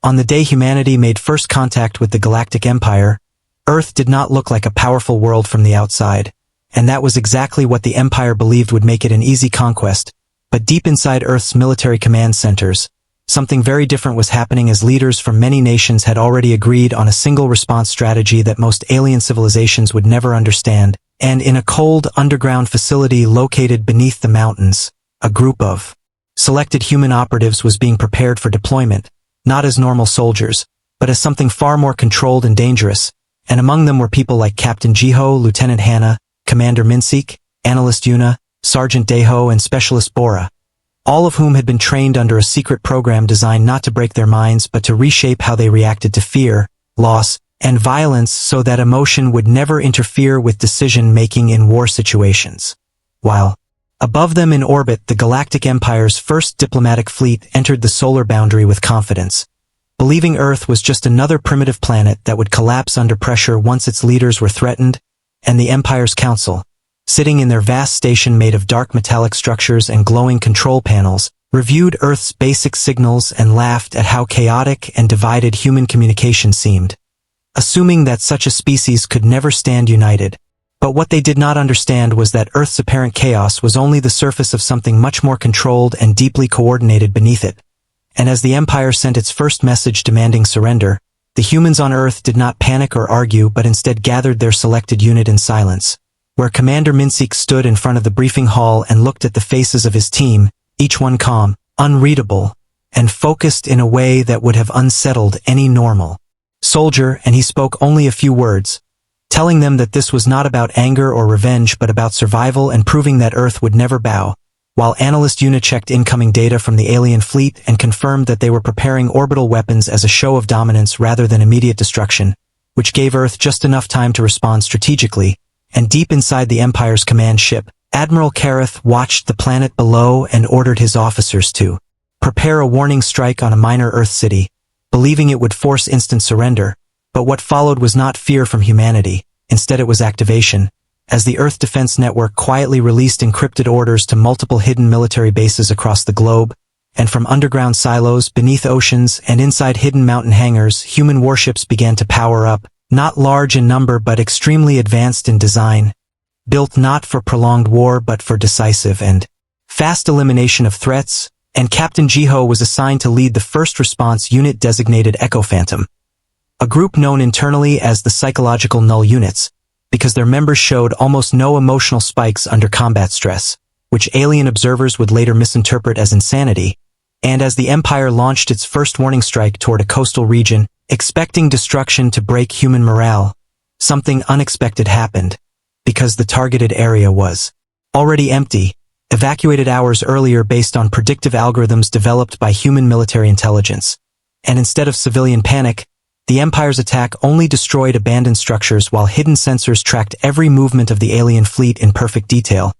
On the day humanity made first contact with the Galactic Empire, Earth did not look like a powerful world from the outside, and that was exactly what the Empire believed would make it an easy conquest. But deep inside Earth's military command centers, something very different was happening as leaders from many nations had already agreed on a single response strategy that most alien civilizations would never understand, and in a cold underground facility located beneath the mountains, a group of selected human operatives was being prepared for deployment, not as normal soldiers, but as something far more controlled and dangerous, and among them were people like Captain Jiho, Lieutenant Hannah, Commander Minsik, Analyst Yuna, Sergeant Deho, and Specialist Bora, all of whom had been trained under a secret program designed not to break their minds but to reshape how they reacted to fear, loss, and violence so that emotion would never interfere with decision-making in war situations. While above them in orbit, the Galactic Empire's first diplomatic fleet entered the solar boundary with confidence, believing Earth was just another primitive planet that would collapse under pressure once its leaders were threatened, and the Empire's council, sitting in their vast station made of dark metallic structures and glowing control panels, reviewed Earth's basic signals and laughed at how chaotic and divided human communication seemed, assuming that such a species could never stand united. But what they did not understand was that Earth's apparent chaos was only the surface of something much more controlled and deeply coordinated beneath it. And as the Empire sent its first message demanding surrender, the humans on Earth did not panic or argue but instead gathered their selected unit in silence, where Commander Minsik stood in front of the briefing hall and looked at the faces of his team, each one calm, unreadable, and focused in a way that would have unsettled any normal soldier, and he spoke only a few words, telling them that this was not about anger or revenge but about survival and proving that Earth would never bow, while Analyst Yuna checked incoming data from the alien fleet and confirmed that they were preparing orbital weapons as a show of dominance rather than immediate destruction, which gave Earth just enough time to respond strategically. And deep inside the Empire's command ship, Admiral Kareth watched the planet below and ordered his officers to prepare a warning strike on a minor Earth city, believing it would force instant surrender. But what followed was not fear from humanity, instead it was activation, as the Earth Defense Network quietly released encrypted orders to multiple hidden military bases across the globe, and from underground silos, beneath oceans, and inside hidden mountain hangars, human warships began to power up, not large in number but extremely advanced in design, built not for prolonged war but for decisive and fast elimination of threats, and Captain Jiho was assigned to lead the first response unit designated Echo Phantom, a group known internally as the Psychological Null Units, because their members showed almost no emotional spikes under combat stress, which alien observers would later misinterpret as insanity, and as the Empire launched its first warning strike toward a coastal region, expecting destruction to break human morale, something unexpected happened, because the targeted area was already empty, evacuated hours earlier based on predictive algorithms developed by human military intelligence, and instead of civilian panic, the Empire's attack only destroyed abandoned structures while hidden sensors tracked every movement of the alien fleet in perfect detail.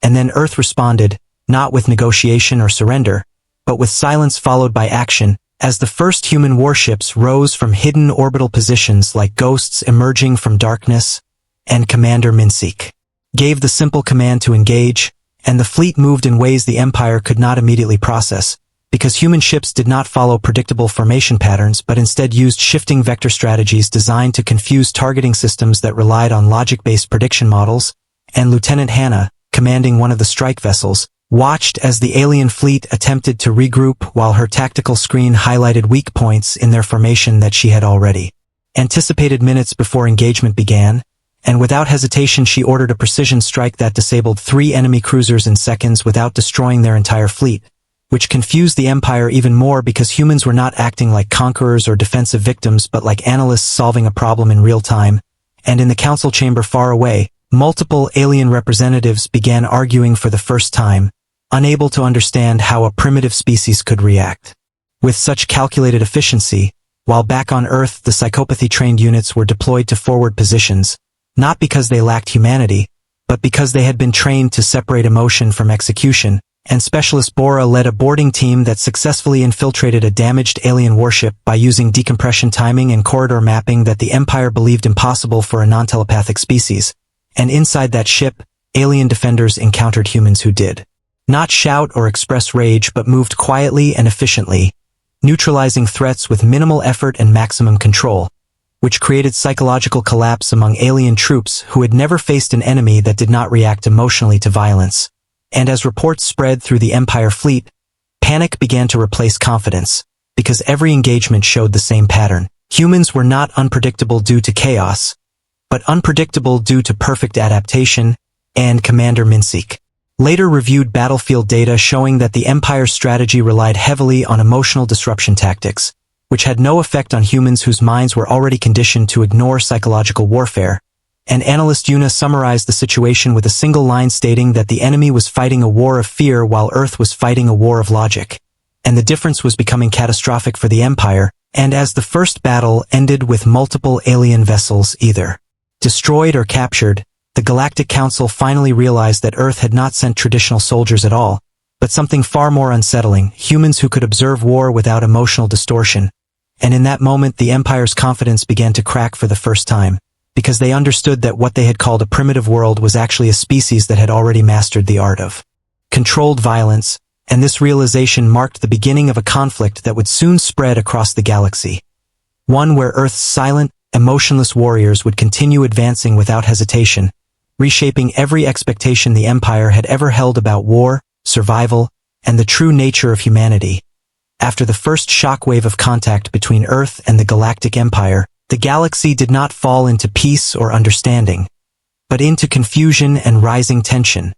And then Earth responded, not with negotiation or surrender, but with silence followed by action, as the first human warships rose from hidden orbital positions like ghosts emerging from darkness, and Commander Minsik gave the simple command to engage, and the fleet moved in ways the Empire could not immediately process, because human ships did not follow predictable formation patterns but instead used shifting vector strategies designed to confuse targeting systems that relied on logic-based prediction models, and Lieutenant Hannah, commanding one of the strike vessels, watched as the alien fleet attempted to regroup while her tactical screen highlighted weak points in their formation that she had already anticipated minutes before engagement began, and without hesitation she ordered a precision strike that disabled 3 enemy cruisers in seconds without destroying their entire fleet, which confused the Empire even more because humans were not acting like conquerors or defensive victims but like analysts solving a problem in real time, and in the council chamber far away, multiple alien representatives began arguing for the first time, unable to understand how a primitive species could react with such calculated efficiency, while back on Earth the psychopathy-trained units were deployed to forward positions, not because they lacked humanity, but because they had been trained to separate emotion from execution, and Specialist Bora led a boarding team that successfully infiltrated a damaged alien warship by using decompression timing and corridor mapping that the Empire believed impossible for a non-telepathic species, and inside that ship, alien defenders encountered humans who did not shout or express rage but moved quietly and efficiently, neutralizing threats with minimal effort and maximum control, which created psychological collapse among alien troops who had never faced an enemy that did not react emotionally to violence. And as reports spread through the Empire fleet, panic began to replace confidence, because every engagement showed the same pattern. Humans were not unpredictable due to chaos, but unpredictable due to perfect adaptation, and Commander Minseek later reviewed battlefield data showing that the Empire's strategy relied heavily on emotional disruption tactics, which had no effect on humans whose minds were already conditioned to ignore psychological warfare. And analyst Yuna summarized the situation with a single line stating that the enemy was fighting a war of fear while Earth was fighting a war of logic. And the difference was becoming catastrophic for the Empire, and as the first battle ended with multiple alien vessels either destroyed or captured, the Galactic Council finally realized that Earth had not sent traditional soldiers at all, but something far more unsettling, humans who could observe war without emotional distortion. And in that moment the Empire's confidence began to crack for the first time, because they understood that what they had called a primitive world was actually a species that had already mastered the art of controlled violence, and this realization marked the beginning of a conflict that would soon spread across the galaxy. One where Earth's silent, emotionless warriors would continue advancing without hesitation, reshaping every expectation the Empire had ever held about war, survival, and the true nature of humanity. After the first shockwave of contact between Earth and the Galactic Empire, the galaxy did not fall into peace or understanding, but into confusion and rising tension,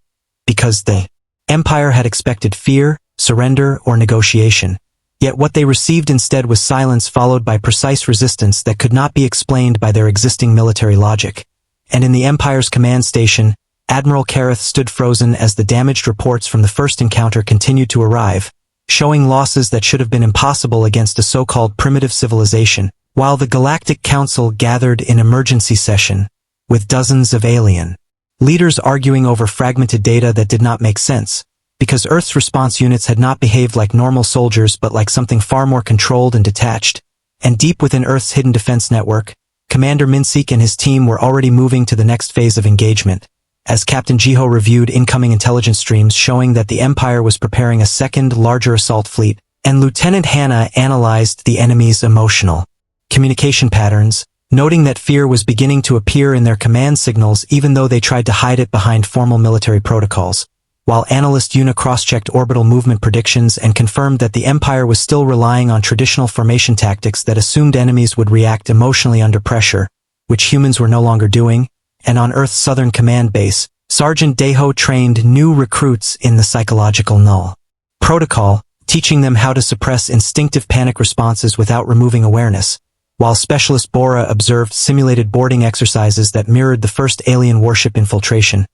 because the Empire had expected fear, surrender, or negotiation. Yet what they received instead was silence followed by precise resistance that could not be explained by their existing military logic. And in the Empire's command station, Admiral Kareth stood frozen as the damaged reports from the first encounter continued to arrive, showing losses that should have been impossible against a so-called primitive civilization, while the Galactic Council gathered in emergency session, with dozens of alien leaders arguing over fragmented data that did not make sense, because Earth's response units had not behaved like normal soldiers but like something far more controlled and detached. And deep within Earth's hidden defense network, Commander Minseek and his team were already moving to the next phase of engagement, as Captain Jiho reviewed incoming intelligence streams showing that the Empire was preparing a second, larger assault fleet, and Lieutenant Hannah analyzed the enemy's emotional communication patterns, noting that fear was beginning to appear in their command signals even though they tried to hide it behind formal military protocols, while analyst Yuna cross-checked orbital movement predictions and confirmed that the Empire was still relying on traditional formation tactics that assumed enemies would react emotionally under pressure, which humans were no longer doing. And on Earth's southern command base, Sergeant Deho trained new recruits in the psychological null protocol, teaching them how to suppress instinctive panic responses without removing awareness, while Specialist Bora observed simulated boarding exercises that mirrored the first alien warship infiltration,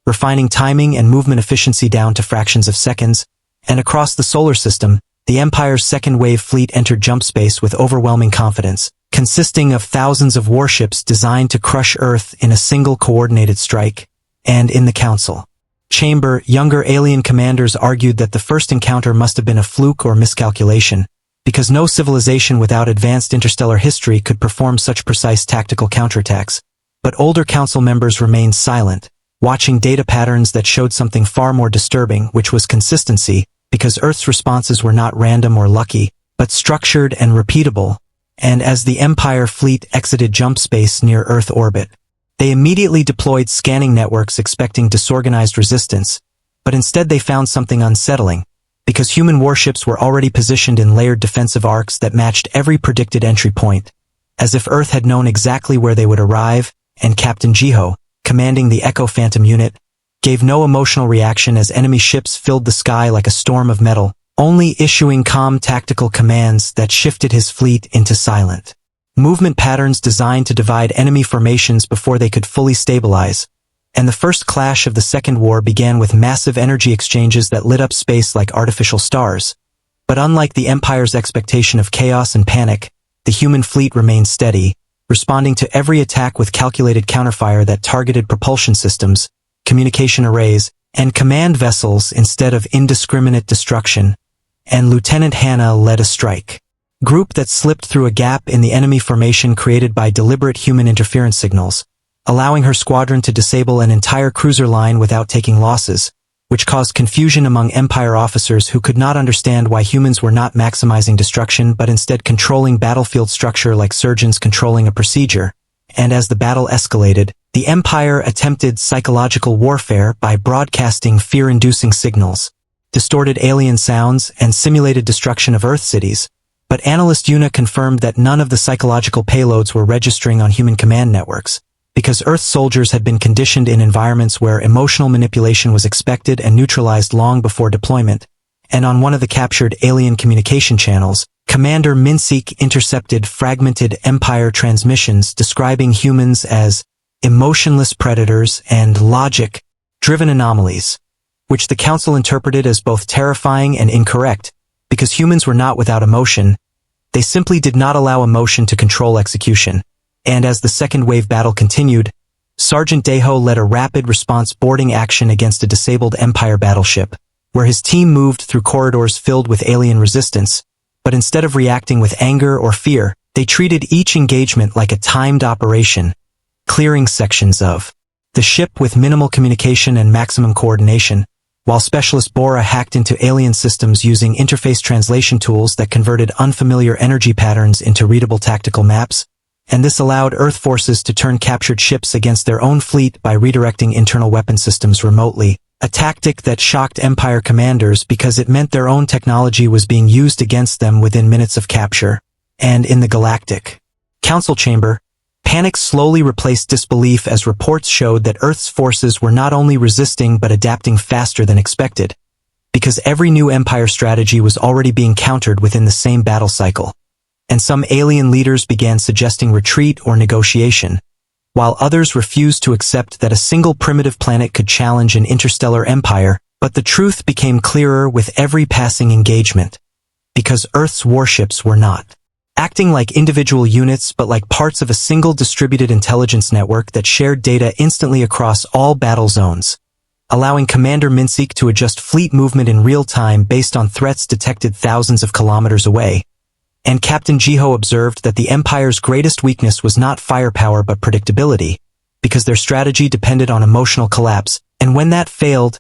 refining timing and movement efficiency down to fractions of seconds. And across the solar system, the Empire's second-wave fleet entered jump space with overwhelming confidence, consisting of thousands of warships designed to crush Earth in a single coordinated strike. And in the Council chamber, younger alien commanders argued that the first encounter must have been a fluke or miscalculation, because no civilization without advanced interstellar history could perform such precise tactical counterattacks. But older Council members remained silent, watching data patterns that showed something far more disturbing, which was consistency, because Earth's responses were not random or lucky, but structured and repeatable. And as the Empire fleet exited jump space near Earth orbit, they immediately deployed scanning networks expecting disorganized resistance, but instead they found something unsettling, because human warships were already positioned in layered defensive arcs that matched every predicted entry point, as if Earth had known exactly where they would arrive. And Captain Jiho, commanding the Echo Phantom unit, gave no emotional reaction as enemy ships filled the sky like a storm of metal, only issuing calm tactical commands that shifted his fleet into silent movement patterns designed to divide enemy formations before they could fully stabilize. And the first clash of the Second War began with massive energy exchanges that lit up space like artificial stars. But unlike the Empire's expectation of chaos and panic, the human fleet remained steady, responding to every attack with calculated counterfire that targeted propulsion systems, communication arrays, and command vessels instead of indiscriminate destruction. And Lieutenant Hannah led a strike group that slipped through a gap in the enemy formation created by deliberate human interference signals, allowing her squadron to disable an entire cruiser line without taking losses. which caused confusion among Empire officers who could not understand why humans were not maximizing destruction but instead controlling battlefield structure like surgeons controlling a procedure. And as the battle escalated, the Empire attempted psychological warfare by broadcasting fear-inducing signals, distorted alien sounds, and simulated destruction of Earth cities. But analyst Yuna confirmed that none of the psychological payloads were registering on human command networks, because Earth soldiers had been conditioned in environments where emotional manipulation was expected and neutralized long before deployment. And on one of the captured alien communication channels, Commander Minseek intercepted fragmented Empire transmissions describing humans as emotionless predators and logic-driven anomalies, which the Council interpreted as both terrifying and incorrect, because humans were not without emotion. They simply did not allow emotion to control execution. And as the second wave battle continued, Sergeant Deho led a rapid response boarding action against a disabled Empire battleship, where his team moved through corridors filled with alien resistance, but instead of reacting with anger or fear, they treated each engagement like a timed operation, clearing sections of the ship with minimal communication and maximum coordination, while Specialist Bora hacked into alien systems using interface translation tools that converted unfamiliar energy patterns into readable tactical maps. And this allowed Earth forces to turn captured ships against their own fleet by redirecting internal weapon systems remotely, a tactic that shocked Empire commanders because it meant their own technology was being used against them within minutes of capture. And in the Galactic Council chamber, panic slowly replaced disbelief as reports showed that Earth's forces were not only resisting but adapting faster than expected, because every new Empire strategy was already being countered within the same battle cycle. And some alien leaders began suggesting retreat or negotiation, while others refused to accept that a single primitive planet could challenge an interstellar empire. But the truth became clearer with every passing engagement, because Earth's warships were not acting like individual units but like parts of a single distributed intelligence network that shared data instantly across all battle zones, allowing Commander Minseek to adjust fleet movement in real time based on threats detected thousands of kilometers away. And Captain Jiho observed that the Empire's greatest weakness was not firepower but predictability, because their strategy depended on emotional collapse, and when that failed,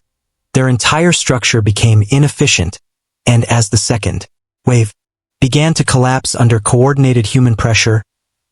their entire structure became inefficient. And as the second wave began to collapse under coordinated human pressure,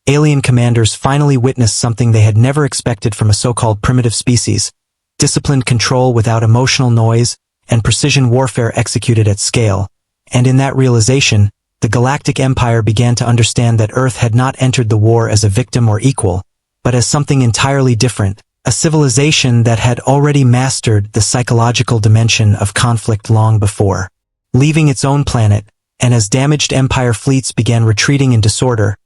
alien commanders finally witnessed something they had never expected from a so-called primitive species: disciplined control without emotional noise, and precision warfare executed at scale. And in that realization, the Galactic Empire began to understand that Earth had not entered the war as a victim or equal, but as something entirely different, a civilization that had already mastered the psychological dimension of conflict long before leaving its own planet. And as damaged Empire fleets began retreating in disorder,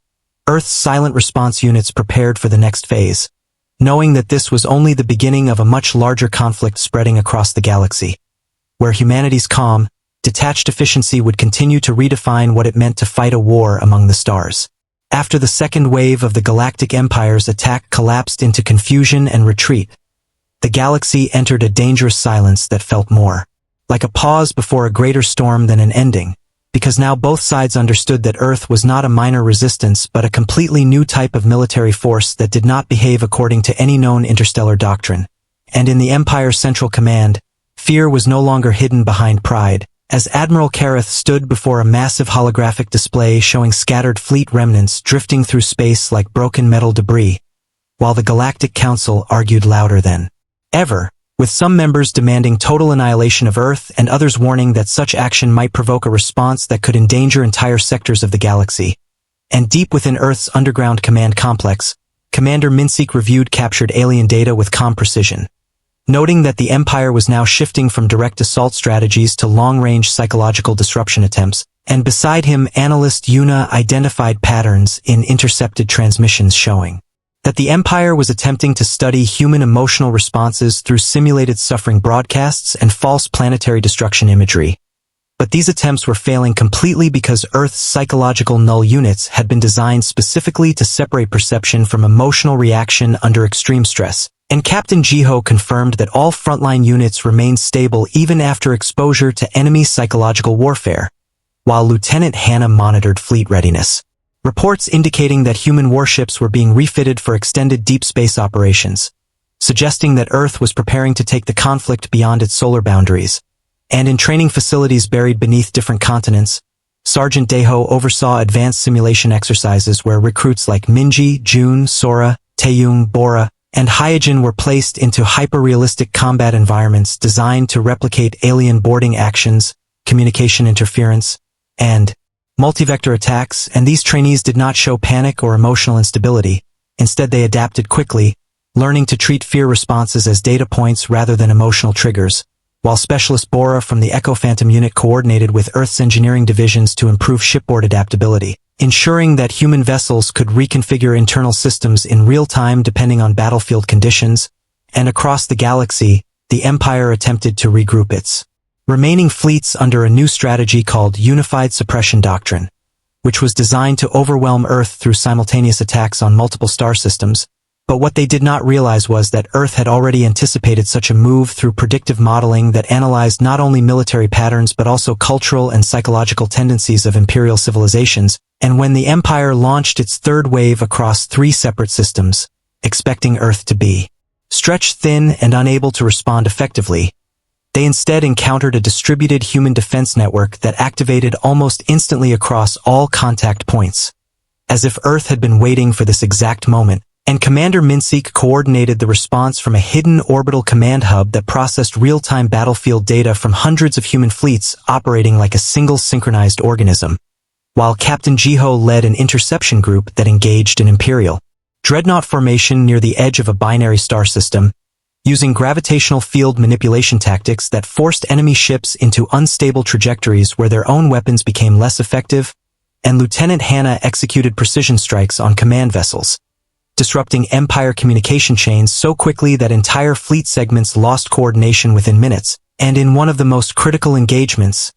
Earth's silent response units prepared for the next phase, knowing that this was only the beginning of a much larger conflict spreading across the galaxy, where humanity's calm, detached efficiency would continue to redefine what it meant to fight a war among the stars. After the second wave of the Galactic Empire's attack collapsed into confusion and retreat, the galaxy entered a dangerous silence that felt more like a pause before a greater storm than an ending, because now both sides understood that Earth was not a minor resistance but a completely new type of military force that did not behave according to any known interstellar doctrine. And in the Empire's Central Command, fear was no longer hidden behind pride, as Admiral Kareth stood before a massive holographic display showing scattered fleet remnants drifting through space like broken metal debris, while the Galactic Council argued louder than ever, with some members demanding total annihilation of Earth and others warning that such action might provoke a response that could endanger entire sectors of the galaxy. And deep within Earth's underground command complex, Commander Minseek reviewed captured alien data with calm precision, noting that the Empire was now shifting from direct assault strategies to long-range psychological disruption attempts, and beside him analyst Yuna identified patterns in intercepted transmissions showing that the Empire was attempting to study human emotional responses through simulated suffering broadcasts and false planetary destruction imagery. But these attempts were failing completely because Earth's psychological null units had been designed specifically to separate perception from emotional reaction under extreme stress. And Captain Jiho confirmed that all frontline units remained stable even after exposure to enemy psychological warfare, while Lieutenant Hannah monitored fleet readiness, reports indicating that human warships were being refitted for extended deep space operations. suggesting that Earth was preparing to take the conflict beyond its solar boundaries. And in training facilities buried beneath different continents, Sergeant Daeho oversaw advanced simulation exercises where recruits like Minji, Jun, Sora, Taeyong, Bora, and Hyojin were placed into hyper-realistic combat environments designed to replicate alien boarding actions, communication interference, and multi-vector attacks, and these trainees did not show panic or emotional instability. Instead, they adapted quickly, learning to treat fear responses as data points rather than emotional triggers, while Specialist Bora from the Echo Phantom unit coordinated with Earth's engineering divisions to improve shipboard adaptability, ensuring that human vessels could reconfigure internal systems in real time depending on battlefield conditions. And across the galaxy, the Empire attempted to regroup its remaining fleets under a new strategy called Unified Suppression Doctrine, which was designed to overwhelm Earth through simultaneous attacks on multiple star systems. But what they did not realize was that Earth had already anticipated such a move through predictive modeling that analyzed not only military patterns but also cultural and psychological tendencies of imperial civilizations. And when the Empire launched its third wave across 3 separate systems, expecting Earth to be stretched thin and unable to respond effectively, they instead encountered a distributed human defense network that activated almost instantly across all contact points, as if Earth had been waiting for this exact moment. And Commander Minseek coordinated the response from a hidden orbital command hub that processed real-time battlefield data from hundreds of human fleets operating like a single synchronized organism, while Captain Jiho led an interception group that engaged an Imperial dreadnought formation near the edge of a binary star system, using gravitational field manipulation tactics that forced enemy ships into unstable trajectories where their own weapons became less effective, and Lieutenant Hannah executed precision strikes on command vessels, disrupting Empire communication chains so quickly that entire fleet segments lost coordination within minutes. And in one of the most critical engagements,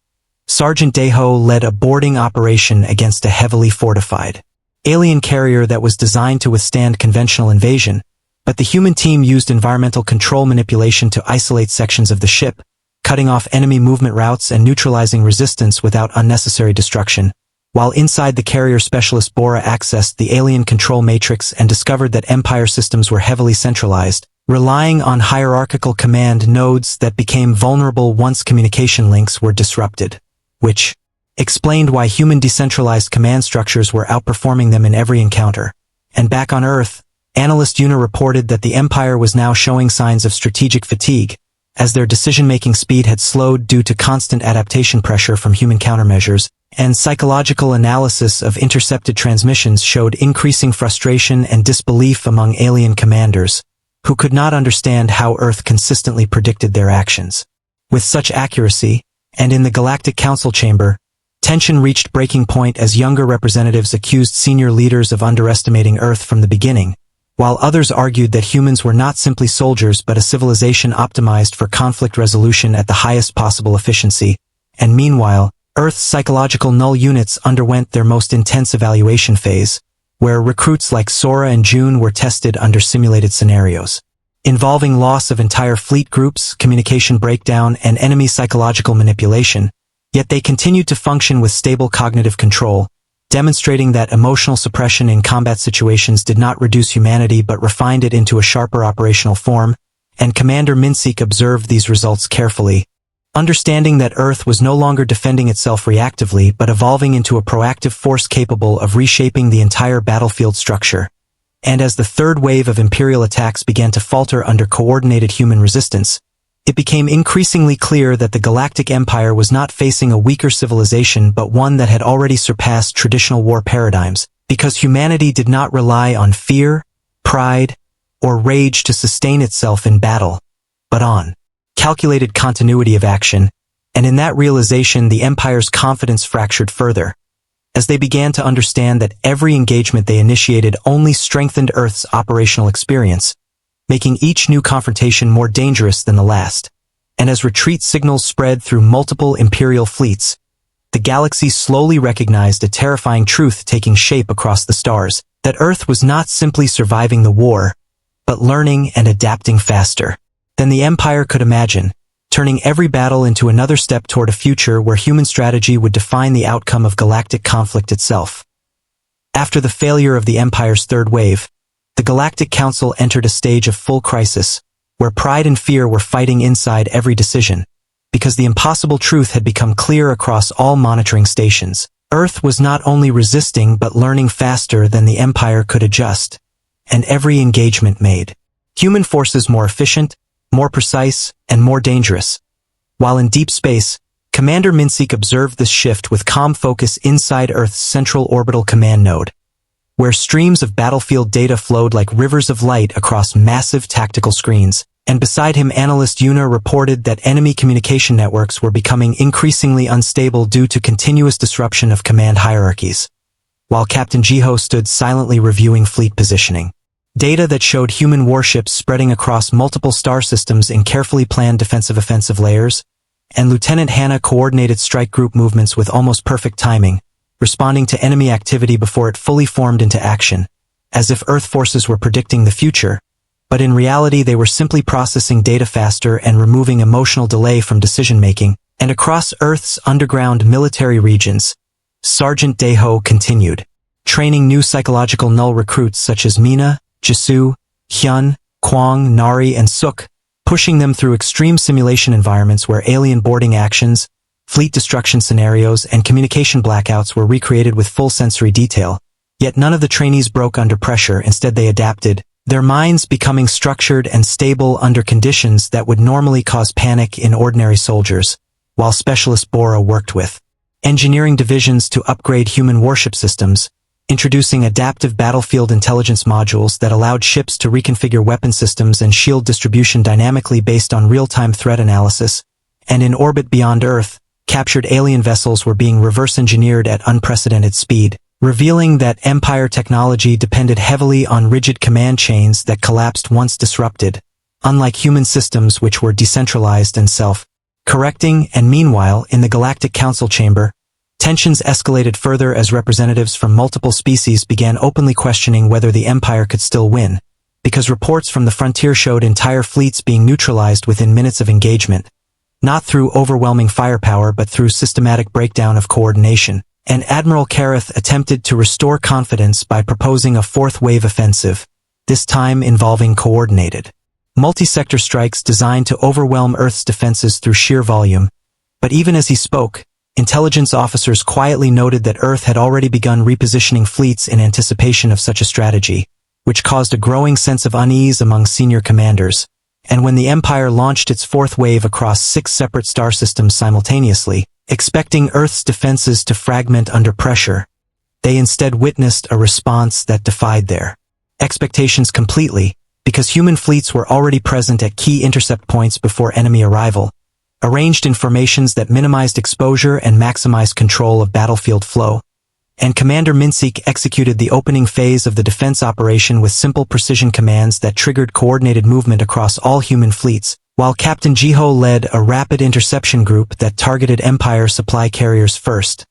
Sergeant Daeho led a boarding operation against a heavily fortified alien carrier that was designed to withstand conventional invasion. But the human team used environmental control manipulation to isolate sections of the ship, cutting off enemy movement routes and neutralizing resistance without unnecessary destruction. While inside the carrier, Specialist Bora accessed the alien control matrix and discovered that Empire systems were heavily centralized, relying on hierarchical command nodes that became vulnerable once communication links were disrupted, which explained why human decentralized command structures were outperforming them in every encounter. And back on Earth, Analyst Una reported that the Empire was now showing signs of strategic fatigue, as their decision-making speed had slowed due to constant adaptation pressure from human countermeasures, and psychological analysis of intercepted transmissions showed increasing frustration and disbelief among alien commanders, who could not understand how Earth consistently predicted their actions with such accuracy. And in the Galactic Council chamber, tension reached breaking point as younger representatives accused senior leaders of underestimating Earth from the beginning, while others argued that humans were not simply soldiers but a civilization optimized for conflict resolution at the highest possible efficiency. And meanwhile, Earth's psychological null units underwent their most intense evaluation phase, where recruits like Sora and June were tested under simulated scenarios, involving loss of entire fleet groups, communication breakdown, and enemy psychological manipulation. Yet they continued to function with stable cognitive control, demonstrating that emotional suppression in combat situations did not reduce humanity but refined it into a sharper operational form. And Commander Minseek observed these results carefully, understanding that Earth was no longer defending itself reactively but evolving into a proactive force capable of reshaping the entire battlefield structure. And as the third wave of Imperial attacks began to falter under coordinated human resistance, it became increasingly clear that the Galactic Empire was not facing a weaker civilization but one that had already surpassed traditional war paradigms, because humanity did not rely on fear, pride, or rage to sustain itself in battle, but on calculated continuity of action. And in that realization, the Empire's confidence fractured further, as they began to understand that every engagement they initiated only strengthened Earth's operational experience, making each new confrontation more dangerous than the last. And as retreat signals spread through multiple Imperial fleets, the galaxy slowly recognized a terrifying truth taking shape across the stars, that Earth was not simply surviving the war, but learning and adapting faster than the Empire could imagine, turning every battle into another step toward a future where human strategy would define the outcome of galactic conflict itself. After the failure of the Empire's third wave, the the Galactic Council entered a stage of full crisis, where pride and fear were fighting inside every decision, because the impossible truth had become clear across all monitoring stations. Earth was not only resisting but learning faster than the Empire could adjust, and every engagement made human forces more efficient, more precise, and more dangerous. While in deep space, Commander Minseek observed this shift with calm focus inside Earth's central orbital command node, where streams of battlefield data flowed like rivers of light across massive tactical screens. And beside him, analyst Yuna reported that enemy communication networks were becoming increasingly unstable due to continuous disruption of command hierarchies, while Captain Jiho stood silently reviewing fleet positioning. Data that showed human warships spreading across multiple star systems in carefully planned defensive-offensive layers, and Lieutenant Hannah coordinated strike group movements with almost perfect timing, responding to enemy activity before it fully formed into action, as if Earth forces were predicting the future, but in reality they were simply processing data faster and removing emotional delay from decision-making. And across Earth's underground military regions, Sergeant Daeho continued, training new psychological null recruits such as Mina, Jisoo, Hyun, Kwang, Nari, and Suk, pushing them through extreme simulation environments where alien boarding actions, fleet destruction scenarios, and communication blackouts were recreated with full sensory detail. Yet none of the trainees broke under pressure. Instead they adapted, their minds becoming structured and stable under conditions that would normally cause panic in ordinary soldiers, while Specialist Bora worked with engineering divisions to upgrade human warship systems, introducing adaptive battlefield intelligence modules that allowed ships to reconfigure weapon systems and shield distribution dynamically based on real-time threat analysis, and in orbit beyond Earth, captured alien vessels were being reverse-engineered at unprecedented speed, revealing that Empire technology depended heavily on rigid command chains that collapsed once disrupted, unlike human systems which were decentralized and self-correcting. And meanwhile, in the Galactic Council chamber, tensions escalated further as representatives from multiple species began openly questioning whether the Empire could still win, because reports from the frontier showed entire fleets being neutralized within minutes of engagement, not through overwhelming firepower but through systematic breakdown of coordination. And Admiral Kareth attempted to restore confidence by proposing a fourth wave offensive, this time involving coordinated multi-sector strikes designed to overwhelm Earth's defenses through sheer volume. But even as he spoke, intelligence officers quietly noted that Earth had already begun repositioning fleets in anticipation of such a strategy, which caused a growing sense of unease among senior commanders. And when the Empire launched its fourth wave across 6 separate star systems simultaneously, expecting Earth's defenses to fragment under pressure, they instead witnessed a response that defied their expectations completely, because human fleets were already present at key intercept points before enemy arrival, arranged in formations that minimized exposure and maximized control of battlefield flow. And Commander Minseek executed the opening phase of the defense operation with simple precision commands that triggered coordinated movement across all human fleets, while Captain Jiho led a rapid interception group that targeted Empire supply carriers first,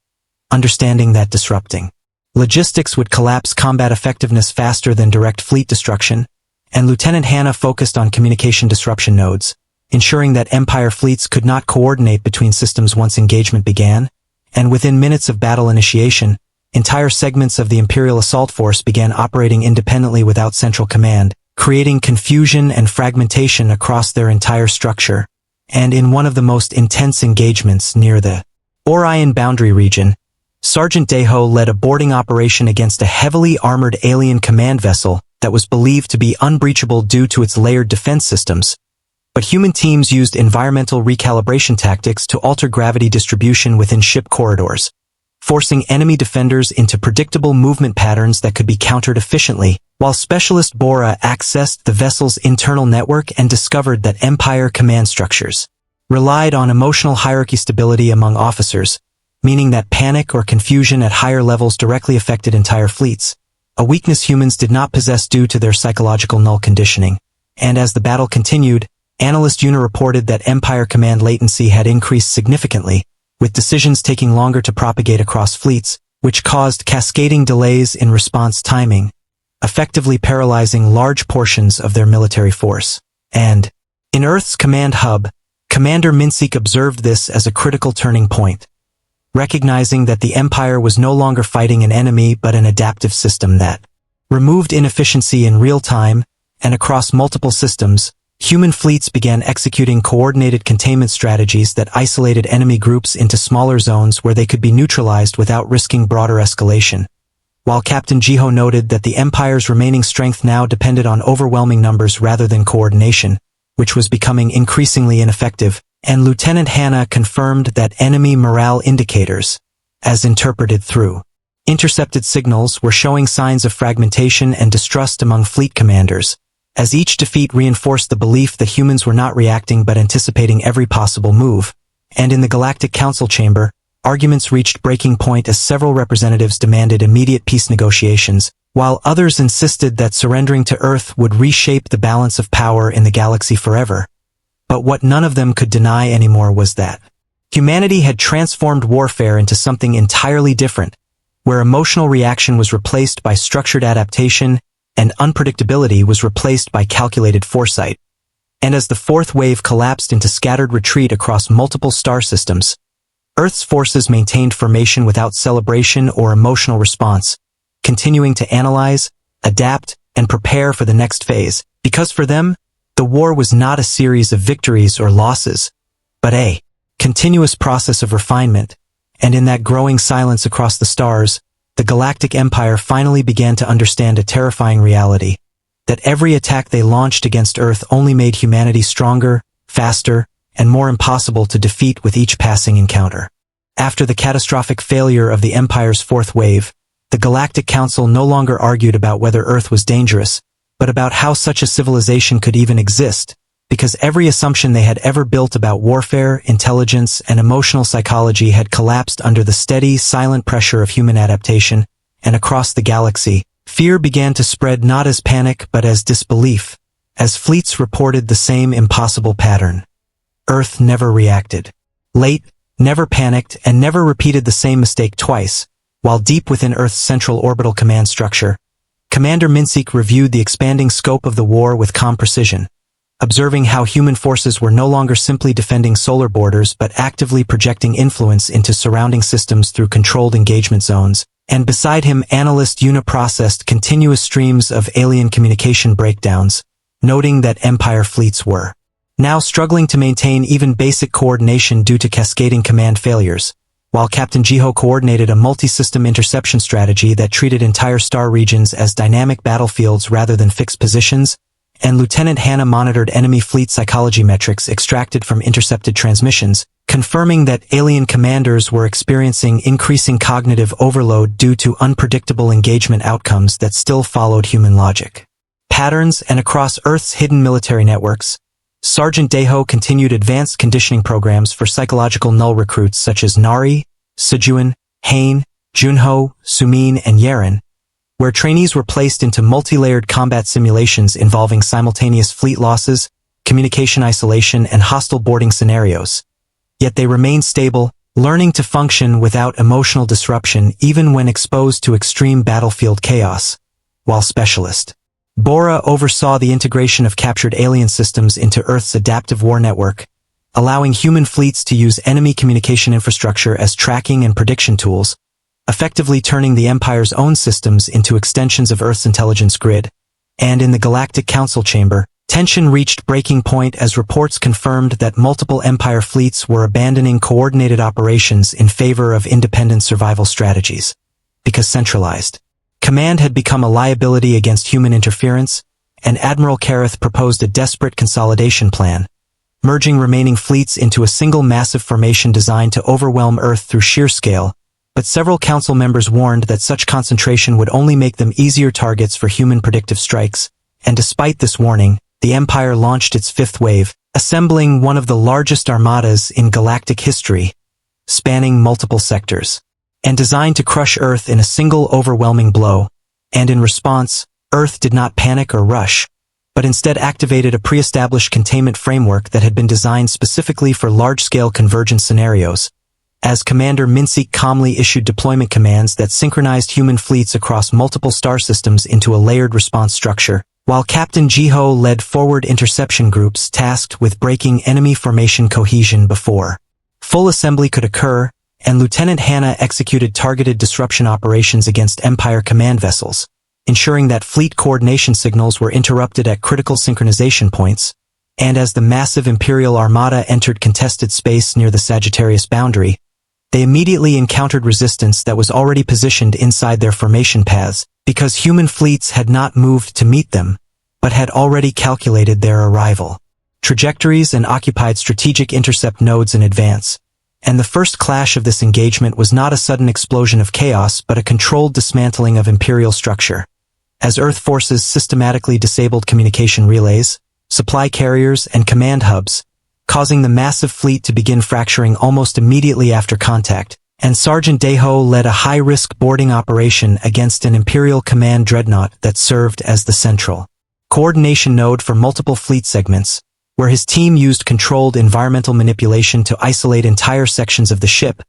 understanding that disrupting logistics would collapse combat effectiveness faster than direct fleet destruction. And Lieutenant Hannah focused on communication disruption nodes, ensuring that Empire fleets could not coordinate between systems once engagement began. And within minutes of battle initiation, entire segments of the Imperial Assault Force began operating independently without central command, creating confusion and fragmentation across their entire structure. And in one of the most intense engagements near the Orion boundary region, Sergeant Daeho led a boarding operation against a heavily armored alien command vessel that was believed to be unbreachable due to its layered defense systems. But human teams used environmental recalibration tactics to alter gravity distribution within ship corridors, forcing enemy defenders into predictable movement patterns that could be countered efficiently, while Specialist Bora accessed the vessel's internal network and discovered that Empire command structures relied on emotional hierarchy stability among officers, meaning that panic or confusion at higher levels directly affected entire fleets, a weakness humans did not possess due to their psychological null conditioning. And as the battle continued, Analyst Yuna reported that Empire command latency had increased significantly, with decisions taking longer to propagate across fleets, which caused cascading delays in response timing, effectively paralyzing large portions of their military force. And in Earth's command hub, Commander Minseek observed this as a critical turning point, recognizing that the Empire was no longer fighting an enemy but an adaptive system that removed inefficiency in real time, and across multiple systems, human fleets began executing coordinated containment strategies that isolated enemy groups into smaller zones where they could be neutralized without risking broader escalation. While Captain Jiho noted that the Empire's remaining strength now depended on overwhelming numbers rather than coordination, which was becoming increasingly ineffective, and Lieutenant Hannah confirmed that enemy morale indicators, as interpreted through intercepted signals, were showing signs of fragmentation and distrust among fleet commanders, as each defeat reinforced the belief that humans were not reacting but anticipating every possible move. And in the Galactic Council chamber, arguments reached breaking point as several representatives demanded immediate peace negotiations, while others insisted that surrendering to Earth would reshape the balance of power in the galaxy forever. But what none of them could deny anymore was that humanity had transformed warfare into something entirely different, where emotional reaction was replaced by structured adaptation and unpredictability was replaced by calculated foresight. And as the fourth wave collapsed into scattered retreat across multiple star systems, Earth's forces maintained formation without celebration or emotional response, continuing to analyze, adapt, and prepare for the next phase, because for them, the war was not a series of victories or losses, but a continuous process of refinement. And in that growing silence across the stars, the Galactic Empire finally began to understand a terrifying reality, that every attack they launched against Earth only made humanity stronger, faster, and more impossible to defeat with each passing encounter. After the catastrophic failure of the Empire's fourth wave, the Galactic Council no longer argued about whether Earth was dangerous, but about how such a civilization could even exist, because every assumption they had ever built about warfare, intelligence, and emotional psychology had collapsed under the steady, silent pressure of human adaptation, and across the galaxy, fear began to spread not as panic but as disbelief, as fleets reported the same impossible pattern. Earth never reacted. Late, never panicked, and never repeated the same mistake twice. While deep within Earth's central orbital command structure, Commander Minseek reviewed the expanding scope of the war with calm precision, observing how human forces were no longer simply defending solar borders but actively projecting influence into surrounding systems through controlled engagement zones. And beside him, analyst Una processed continuous streams of alien communication breakdowns, noting that Empire fleets were now struggling to maintain even basic coordination due to cascading command failures, while Captain Jiho coordinated a multi-system interception strategy that treated entire star regions as dynamic battlefields rather than fixed positions, and Lieutenant Hannah monitored enemy fleet psychology metrics extracted from intercepted transmissions, confirming that alien commanders were experiencing increasing cognitive overload due to unpredictable engagement outcomes that still followed human logic patterns. And across Earth's hidden military networks, Sergeant Deho continued advanced conditioning programs for psychological null recruits such as Nari, Sejuan, Hain, Junho, Sumin, and Yaren, where trainees were placed into multi-layered combat simulations involving simultaneous fleet losses, communication isolation, and hostile boarding scenarios. Yet they remained stable, learning to function without emotional disruption even when exposed to extreme battlefield chaos. While Specialist Bora oversaw the integration of captured alien systems into Earth's adaptive war network, allowing human fleets to use enemy communication infrastructure as tracking and prediction tools, effectively turning the Empire's own systems into extensions of Earth's intelligence grid. And in the Galactic Council chamber, tension reached breaking point as reports confirmed that multiple Empire fleets were abandoning coordinated operations in favor of independent survival strategies. Because centralized command had become a liability against human interference, and Admiral Kareth proposed a desperate consolidation plan, merging remaining fleets into a single massive formation designed to overwhelm Earth through sheer scale. But several council members warned that such concentration would only make them easier targets for human predictive strikes, and despite this warning, the Empire launched its fifth wave, assembling one of the largest armadas in galactic history, spanning multiple sectors, and designed to crush Earth in a single overwhelming blow. And in response, Earth did not panic or rush, but instead activated a pre-established containment framework that had been designed specifically for large-scale convergence scenarios. As Commander Minseek calmly issued deployment commands that synchronized human fleets across multiple star systems into a layered response structure, while Captain Jiho led forward interception groups tasked with breaking enemy formation cohesion before full assembly could occur, and Lieutenant Hannah executed targeted disruption operations against Empire command vessels, ensuring that fleet coordination signals were interrupted at critical synchronization points, and as the massive Imperial Armada entered contested space near the Sagittarius boundary, they immediately encountered resistance that was already positioned inside their formation paths, because human fleets had not moved to meet them, but had already calculated their arrival. Trajectories and occupied strategic intercept nodes in advance, and the first clash of this engagement was not a sudden explosion of chaos but a controlled dismantling of Imperial structure. As Earth forces systematically disabled communication relays, supply carriers, and command hubs, causing the massive fleet to begin fracturing almost immediately after contact, and Sergeant Deho led a high-risk boarding operation against an Imperial command dreadnought that served as the central coordination node for multiple fleet segments, where his team used controlled environmental manipulation to isolate entire sections of the ship,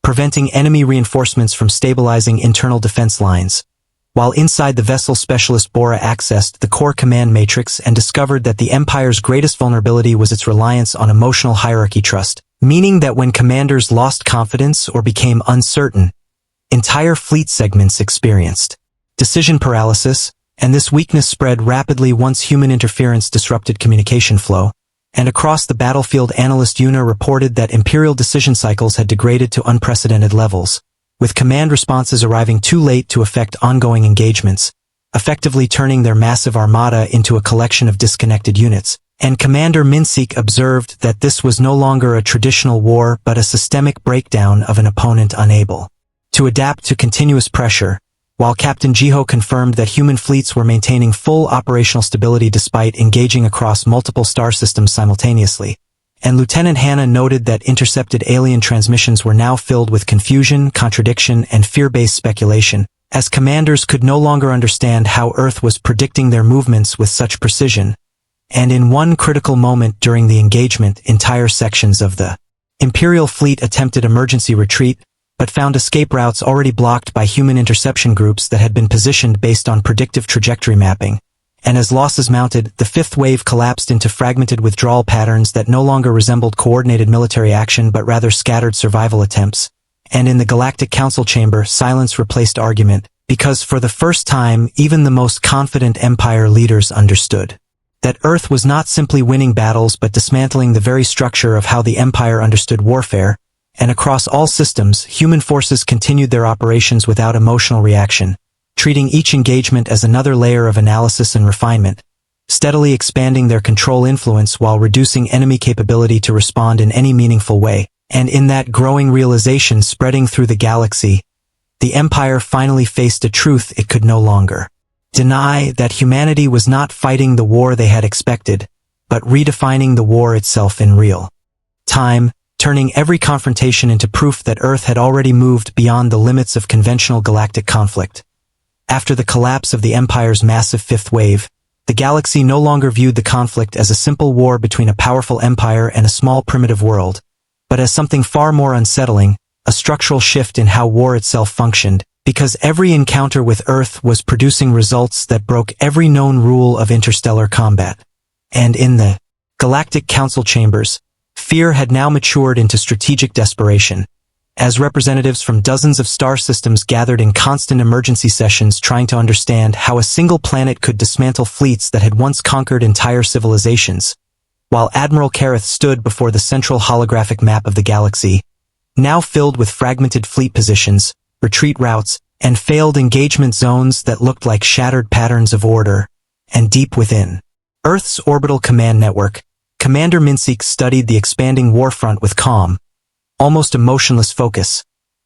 preventing enemy reinforcements from stabilizing internal defense lines. While inside the vessel, Specialist Bora accessed the core command matrix and discovered that the Empire's greatest vulnerability was its reliance on emotional hierarchy trust, meaning that when commanders lost confidence or became uncertain, entire fleet segments experienced decision paralysis, and this weakness spread rapidly once human interference disrupted communication flow, and across the battlefield analyst Una reported that Imperial decision cycles had degraded to unprecedented levels, with command responses arriving too late to affect ongoing engagements, effectively turning their massive armada into a collection of disconnected units. And Commander Minsik observed that this was no longer a traditional war but a systemic breakdown of an opponent unable to adapt to continuous pressure, while Captain Jiho confirmed that human fleets were maintaining full operational stability despite engaging across multiple star systems simultaneously. And Lieutenant Hannah noted that intercepted alien transmissions were now filled with confusion, contradiction, and fear-based speculation, as commanders could no longer understand how Earth was predicting their movements with such precision. And in one critical moment during the engagement, entire sections of the Imperial fleet attempted emergency retreat, but found escape routes already blocked by human interception groups that had been positioned based on predictive trajectory mapping. And as losses mounted, the fifth wave collapsed into fragmented withdrawal patterns that no longer resembled coordinated military action but rather scattered survival attempts. And in the Galactic Council chamber, silence replaced argument, because for the first time even the most confident Empire leaders understood that Earth was not simply winning battles but dismantling the very structure of how the Empire understood warfare, and across all systems, human forces continued their operations without emotional reaction, treating each engagement as another layer of analysis and refinement, steadily expanding their control influence while reducing enemy capability to respond in any meaningful way. And in that growing realization spreading through the galaxy, the Empire finally faced a truth it could no longer deny, that humanity was not fighting the war they had expected, but redefining the war itself in real time, turning every confrontation into proof that Earth had already moved beyond the limits of conventional galactic conflict. After the collapse of the Empire's massive fifth wave, the galaxy no longer viewed the conflict as a simple war between a powerful empire and a small primitive world, but as something far more unsettling, a structural shift in how war itself functioned, because every encounter with Earth was producing results that broke every known rule of interstellar combat. And in the Galactic Council chambers, fear had now matured into strategic desperation, as representatives from dozens of star systems gathered in constant emergency sessions trying to understand how a single planet could dismantle fleets that had once conquered entire civilizations, while Admiral Kareth stood before the central holographic map of the galaxy, now filled with fragmented fleet positions, retreat routes, and failed engagement zones that looked like shattered patterns of order. And deep within Earth's orbital command network, Commander Minsik studied the expanding warfront with calm, almost emotionless focus,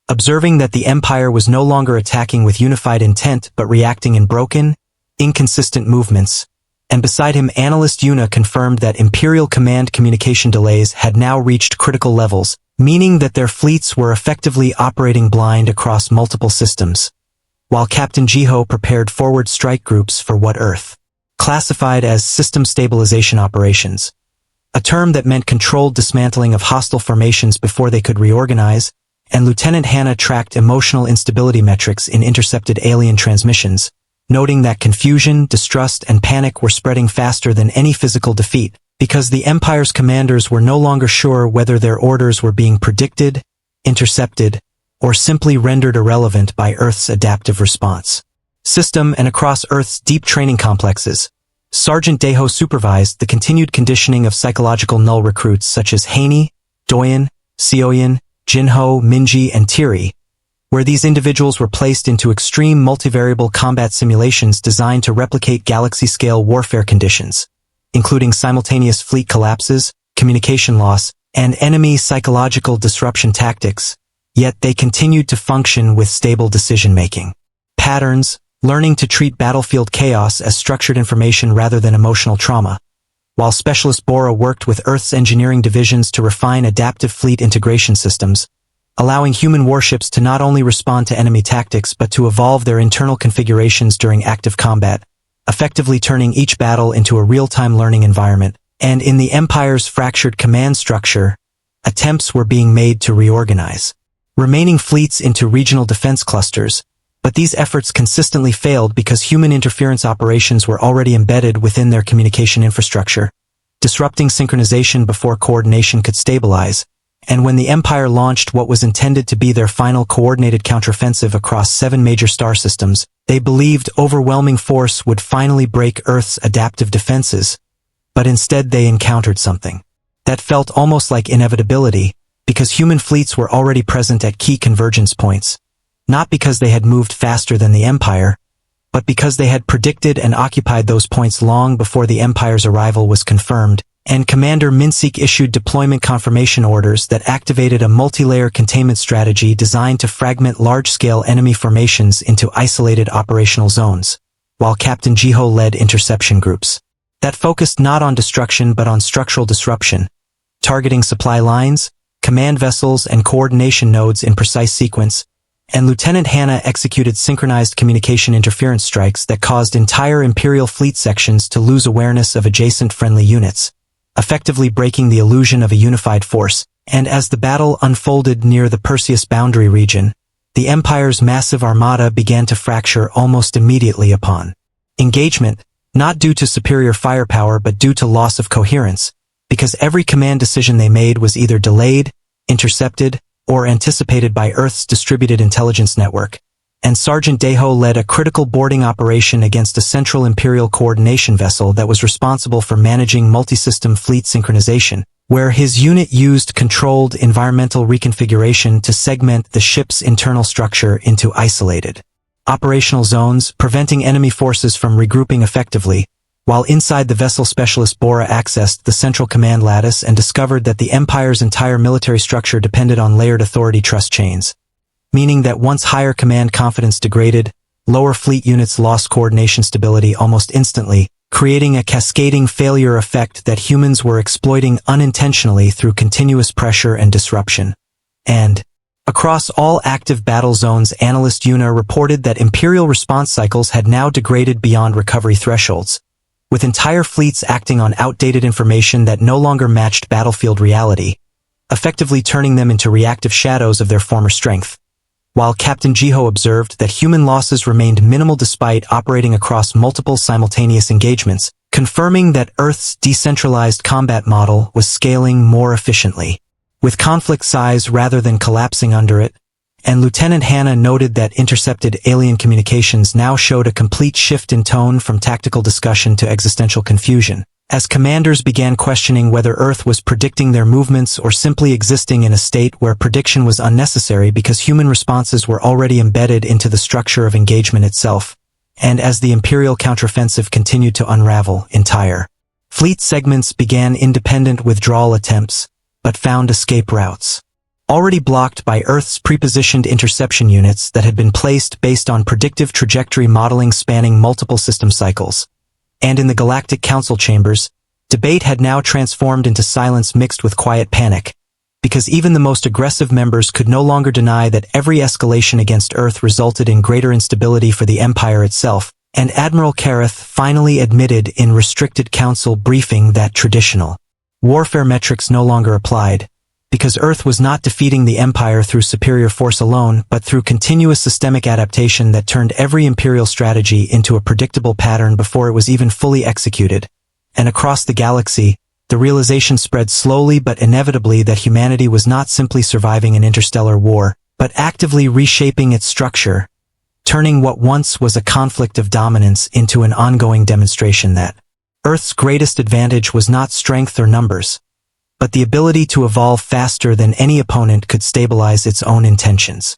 observing that the Empire was no longer attacking with unified intent but reacting in broken, inconsistent movements. And beside him, Analyst Una confirmed that Imperial command communication delays had now reached critical levels, meaning that their fleets were effectively operating blind across multiple systems, while Captain Jiho prepared forward strike groups for what Earth classified as system stabilization operations, a term that meant controlled dismantling of hostile formations before they could reorganize. And Lieutenant Hannah tracked emotional instability metrics in intercepted alien transmissions, noting that confusion, distrust, and panic were spreading faster than any physical defeat, because the Empire's commanders were no longer sure whether their orders were being predicted, intercepted, or simply rendered irrelevant by Earth's adaptive response. system and across Earth's deep training complexes. Sergeant Deho supervised the continued conditioning of psychological null recruits such as Haney, Doyen, Seoyin, Jinho, Minji, and Tiri, where these individuals were placed into extreme multivariable combat simulations designed to replicate galaxy-scale warfare conditions, including simultaneous fleet collapses, communication loss, and enemy psychological disruption tactics, yet they continued to function with stable decision-making patterns, learning to treat battlefield chaos as structured information rather than emotional trauma. While Specialist Bora worked with Earth's engineering divisions to refine adaptive fleet integration systems, allowing human warships to not only respond to enemy tactics but to evolve their internal configurations during active combat, effectively turning each battle into a real-time learning environment. And in the Empire's fractured command structure, attempts were being made to reorganize remaining fleets into regional defense clusters, but these efforts consistently failed because human interference operations were already embedded within their communication infrastructure, disrupting synchronization before coordination could stabilize. And when the Empire launched what was intended to be their final coordinated counteroffensive across 7 major star systems, they believed overwhelming force would finally break Earth's adaptive defenses. But instead they encountered something that felt almost like inevitability, because human fleets were already present at key convergence points, not because they had moved faster than the Empire, but because they had predicted and occupied those points long before the Empire's arrival was confirmed, and Commander Minsik issued deployment confirmation orders that activated a multi-layer containment strategy designed to fragment large-scale enemy formations into isolated operational zones, while Captain Jiho led interception groups that focused not on destruction but on structural disruption, targeting supply lines, command vessels, and coordination nodes in precise sequence, and Lieutenant Hanna executed synchronized communication interference strikes that caused entire Imperial fleet sections to lose awareness of adjacent friendly units, effectively breaking the illusion of a unified force. And as the battle unfolded near the Perseus boundary region, the Empire's massive armada began to fracture almost immediately upon engagement, not due to superior firepower but due to loss of coherence, because every command decision they made was either delayed, intercepted, or anticipated by Earth's distributed intelligence network, and Sergeant Deho led a critical boarding operation against a central Imperial coordination vessel that was responsible for managing multi-system fleet synchronization, where his unit used controlled environmental reconfiguration to segment the ship's internal structure into isolated operational zones, preventing enemy forces from regrouping effectively, while inside the vessel Specialist Bora accessed the central command lattice and discovered that the Empire's entire military structure depended on layered authority trust chains, meaning that once higher command confidence degraded, lower fleet units lost coordination stability almost instantly, creating a cascading failure effect that humans were exploiting unintentionally through continuous pressure and disruption. And across all active battle zones, analyst Yuna reported that Imperial response cycles had now degraded beyond recovery thresholds, with entire fleets acting on outdated information that no longer matched battlefield reality, effectively turning them into reactive shadows of their former strength. While Captain Jiho observed that human losses remained minimal despite operating across multiple simultaneous engagements, confirming that Earth's decentralized combat model was scaling more efficiently, with conflict size rather than collapsing under it. And Lieutenant Hanna noted that intercepted alien communications now showed a complete shift in tone from tactical discussion to existential confusion, as commanders began questioning whether Earth was predicting their movements or simply existing in a state where prediction was unnecessary because human responses were already embedded into the structure of engagement itself. And as the Imperial counteroffensive continued to unravel, entire fleet segments began independent withdrawal attempts, but found escape routes already blocked by Earth's prepositioned interception units that had been placed based on predictive trajectory modeling spanning multiple system cycles. And in the Galactic Council chambers, debate had now transformed into silence mixed with quiet panic, because even the most aggressive members could no longer deny that every escalation against Earth resulted in greater instability for the Empire itself, and Admiral Kareth finally admitted in restricted council briefing that traditional warfare metrics no longer applied, because Earth was not defeating the Empire through superior force alone, but through continuous systemic adaptation that turned every Imperial strategy into a predictable pattern before it was even fully executed. And across the galaxy, the realization spread slowly but inevitably that humanity was not simply surviving an interstellar war, but actively reshaping its structure, turning what once was a conflict of dominance into an ongoing demonstration that Earth's greatest advantage was not strength or numbers, but the ability to evolve faster than any opponent could stabilize its own intentions.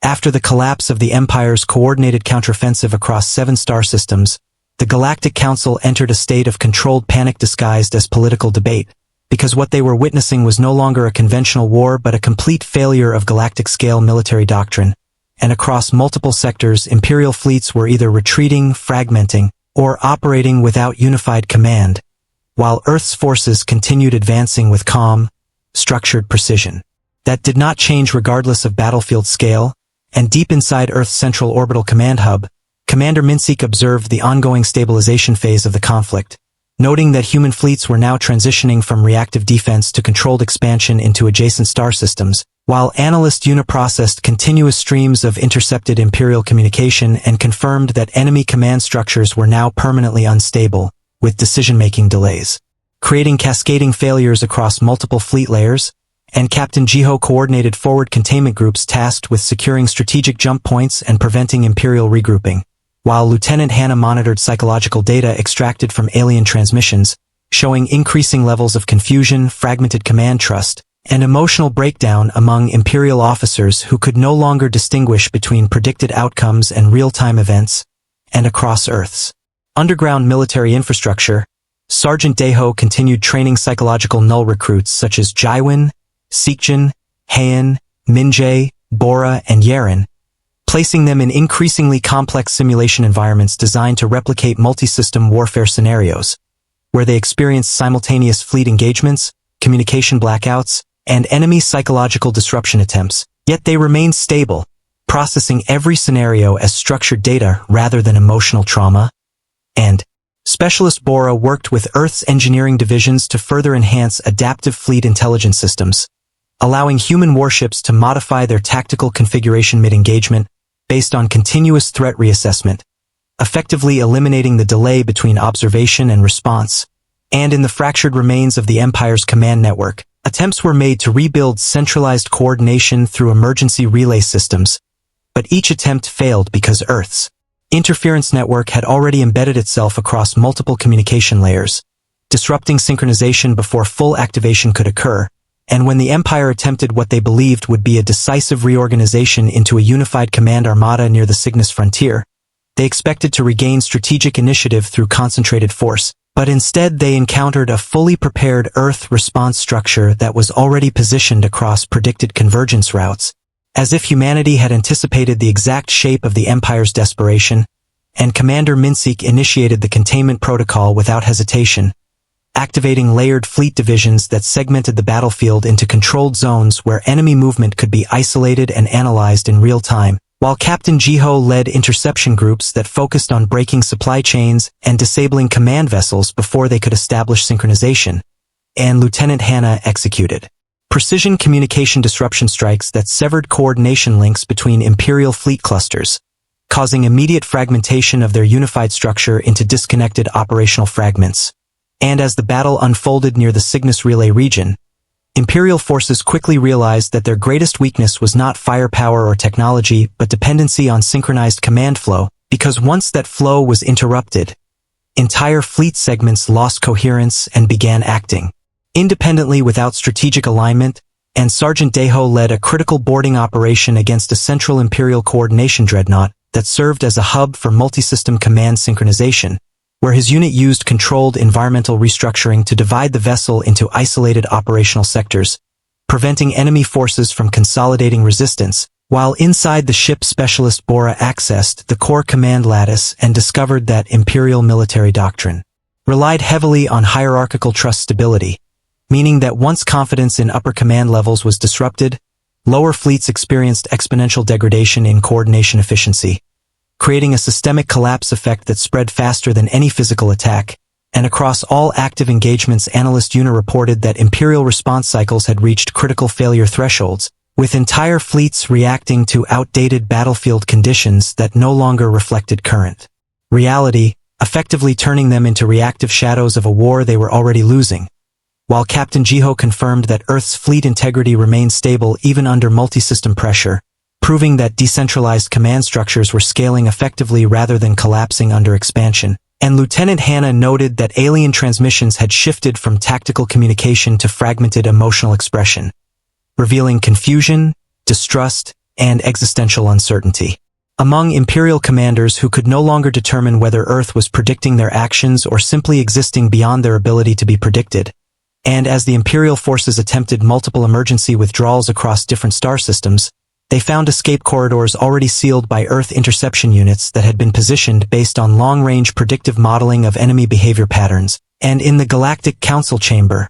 After the collapse of the Empire's coordinated counteroffensive across 7 star systems, the Galactic Council entered a state of controlled panic disguised as political debate, because what they were witnessing was no longer a conventional war but a complete failure of galactic-scale military doctrine, and across multiple sectors Imperial fleets were either retreating, fragmenting, or operating without unified command, while Earth's forces continued advancing with calm, structured precision. That did not change regardless of battlefield scale, and deep inside Earth's central orbital command hub, Commander Minseek observed the ongoing stabilization phase of the conflict, noting that human fleets were now transitioning from reactive defense to controlled expansion into adjacent star systems, while analyst uniprocessed continuous streams of intercepted Imperial communication and confirmed that enemy command structures were now permanently unstable, with decision-making delays, creating cascading failures across multiple fleet layers, and Captain Jiho coordinated forward containment groups tasked with securing strategic jump points and preventing Imperial regrouping, while Lieutenant Hannah monitored psychological data extracted from alien transmissions, showing increasing levels of confusion, fragmented command trust, and emotional breakdown among Imperial officers who could no longer distinguish between predicted outcomes and real-time events, and across Earth's underground military infrastructure, Sergeant Deho continued training psychological null recruits such as Jaiwin, Seekjin, Heian, Minjae, Bora, and Yaren, placing them in increasingly complex simulation environments designed to replicate multi-system warfare scenarios, where they experienced simultaneous fleet engagements, communication blackouts, and enemy psychological disruption attempts, yet they remained stable, processing every scenario as structured data rather than emotional trauma. And Specialist Bora worked with Earth's engineering divisions to further enhance adaptive fleet intelligence systems, allowing human warships to modify their tactical configuration mid-engagement based on continuous threat reassessment, effectively eliminating the delay between observation and response. And in the fractured remains of the Empire's command network, attempts were made to rebuild centralized coordination through emergency relay systems, but each attempt failed because Earth's interference network had already embedded itself across multiple communication layers, disrupting synchronization before full activation could occur. And when the Empire attempted what they believed would be a decisive reorganization into a unified command armada near the Cygnus frontier, they expected to regain strategic initiative through concentrated force, but instead they encountered a fully prepared Earth response structure that was already positioned across predicted convergence routes, as if humanity had anticipated the exact shape of the Empire's desperation, and Commander Minseek initiated the containment protocol without hesitation, activating layered fleet divisions that segmented the battlefield into controlled zones where enemy movement could be isolated and analyzed in real time, while Captain Jiho led interception groups that focused on breaking supply chains and disabling command vessels before they could establish synchronization, and Lieutenant Hannah executed precision communication disruption strikes that severed coordination links between Imperial fleet clusters, causing immediate fragmentation of their unified structure into disconnected operational fragments. And as the battle unfolded near the Cygnus Relay region, Imperial forces quickly realized that their greatest weakness was not firepower or technology but dependency on synchronized command flow, because once that flow was interrupted, entire fleet segments lost coherence and began acting independently without strategic alignment, and Sergeant Deho led a critical boarding operation against a central Imperial coordination dreadnought that served as a hub for multi-system command synchronization, where his unit used controlled environmental restructuring to divide the vessel into isolated operational sectors, preventing enemy forces from consolidating resistance, while inside the ship Specialist Bora accessed the core command lattice and discovered that Imperial military doctrine relied heavily on hierarchical trust stability, meaning that once confidence in upper command levels was disrupted, lower fleets experienced exponential degradation in coordination efficiency, creating a systemic collapse effect that spread faster than any physical attack. And across all active engagements, Analyst Una reported that Imperial response cycles had reached critical failure thresholds, with entire fleets reacting to outdated battlefield conditions that no longer reflected current reality, effectively turning them into reactive shadows of a war they were already losing. While Captain Jiho confirmed that Earth's fleet integrity remained stable even under multi-system pressure, proving that decentralized command structures were scaling effectively rather than collapsing under expansion. And Lieutenant Hannah noted that alien transmissions had shifted from tactical communication to fragmented emotional expression, revealing confusion, distrust, and existential uncertainty. Among Imperial commanders who could no longer determine whether Earth was predicting their actions or simply existing beyond their ability to be predicted, and as the Imperial forces attempted multiple emergency withdrawals across different star systems, they found escape corridors already sealed by Earth interception units that had been positioned based on long-range predictive modeling of enemy behavior patterns. And in the Galactic Council chamber,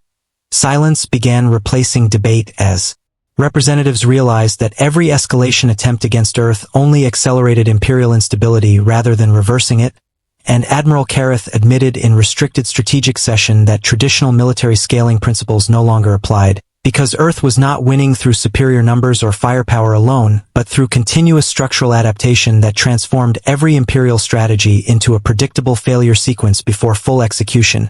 silence began replacing debate as representatives realized that every escalation attempt against Earth only accelerated Imperial instability rather than reversing it, and Admiral Kareth admitted in restricted strategic session that traditional military scaling principles no longer applied, because Earth was not winning through superior numbers or firepower alone, but through continuous structural adaptation that transformed every Imperial strategy into a predictable failure sequence before full execution.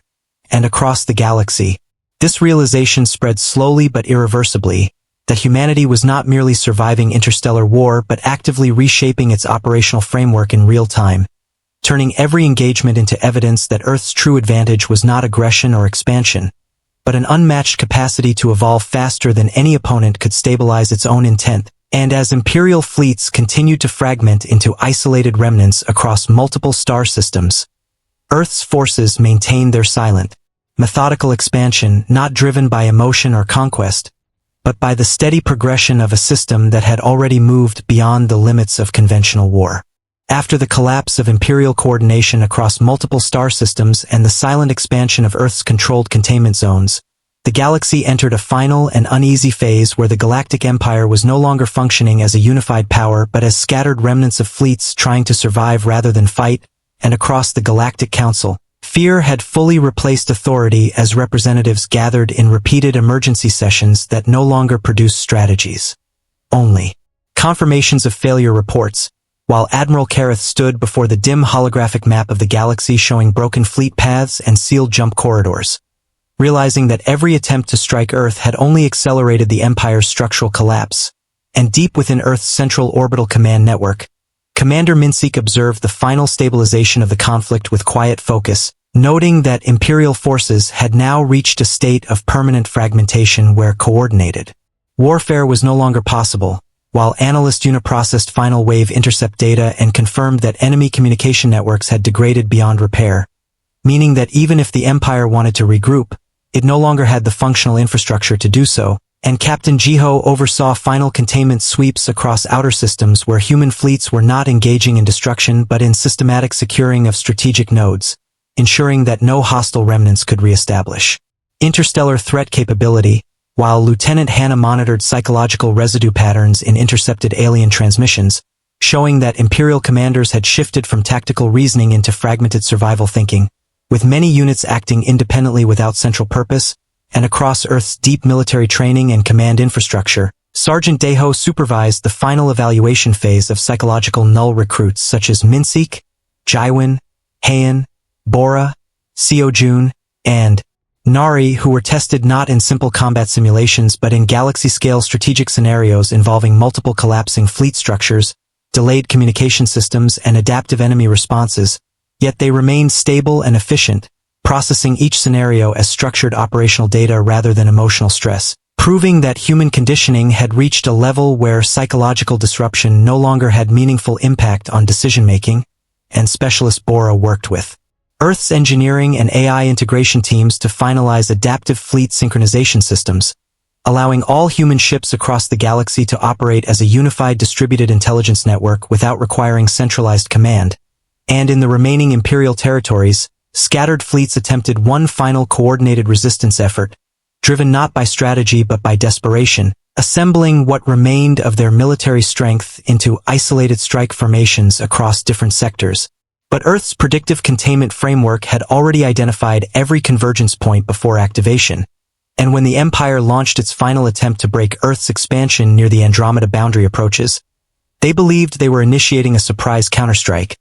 And across the galaxy, this realization spread slowly but irreversibly, that humanity was not merely surviving interstellar war but actively reshaping its operational framework in real time, turning every engagement into evidence that Earth's true advantage was not aggression or expansion, but an unmatched capacity to evolve faster than any opponent could stabilize its own intent. And as Imperial fleets continued to fragment into isolated remnants across multiple star systems, Earth's forces maintained their silent, methodical expansion not driven by emotion or conquest, but by the steady progression of a system that had already moved beyond the limits of conventional war. After the collapse of Imperial coordination across multiple star systems and the silent expansion of Earth's controlled containment zones, the galaxy entered a final and uneasy phase where the Galactic Empire was no longer functioning as a unified power but as scattered remnants of fleets trying to survive rather than fight. And across the Galactic Council, fear had fully replaced authority as representatives gathered in repeated emergency sessions that no longer produced strategies, only confirmations of failure reports, while Admiral Kareth stood before the dim holographic map of the galaxy showing broken fleet paths and sealed jump corridors, realizing that every attempt to strike Earth had only accelerated the Empire's structural collapse. And deep within Earth's central orbital command network, Commander Minseek observed the final stabilization of the conflict with quiet focus, noting that Imperial forces had now reached a state of permanent fragmentation where coordinated warfare was no longer possible, while Analyst Uniprocessed final wave intercept data and confirmed that enemy communication networks had degraded beyond repair, meaning that even if the Empire wanted to regroup, it no longer had the functional infrastructure to do so. And Captain Jiho oversaw final containment sweeps across outer systems where human fleets were not engaging in destruction but in systematic securing of strategic nodes, ensuring that no hostile remnants could re-establish interstellar threat capability, while Lieutenant Hannah monitored psychological residue patterns in intercepted alien transmissions, showing that Imperial commanders had shifted from tactical reasoning into fragmented survival thinking, with many units acting independently without central purpose. And across Earth's deep military training and command infrastructure, Sergeant Deho supervised the final evaluation phase of psychological null recruits such as Minseek, Jaiwin, Heian, Bora, Seojun, and Nari, who were tested not in simple combat simulations but in galaxy-scale strategic scenarios involving multiple collapsing fleet structures, delayed communication systems, and adaptive enemy responses, yet they remained stable and efficient, processing each scenario as structured operational data rather than emotional stress, proving that human conditioning had reached a level where psychological disruption no longer had meaningful impact on decision-making. And Specialist Bora worked with Earth's engineering and AI integration teams to finalize adaptive fleet synchronization systems, allowing all human ships across the galaxy to operate as a unified distributed intelligence network without requiring centralized command. And in the remaining Imperial territories, scattered fleets attempted one final coordinated resistance effort, driven not by strategy but by desperation, assembling what remained of their military strength into isolated strike formations across different sectors. But Earth's predictive containment framework had already identified every convergence point before activation, and when the Empire launched its final attempt to break Earth's expansion near the Andromeda boundary approaches, they believed they were initiating a surprise counterstrike,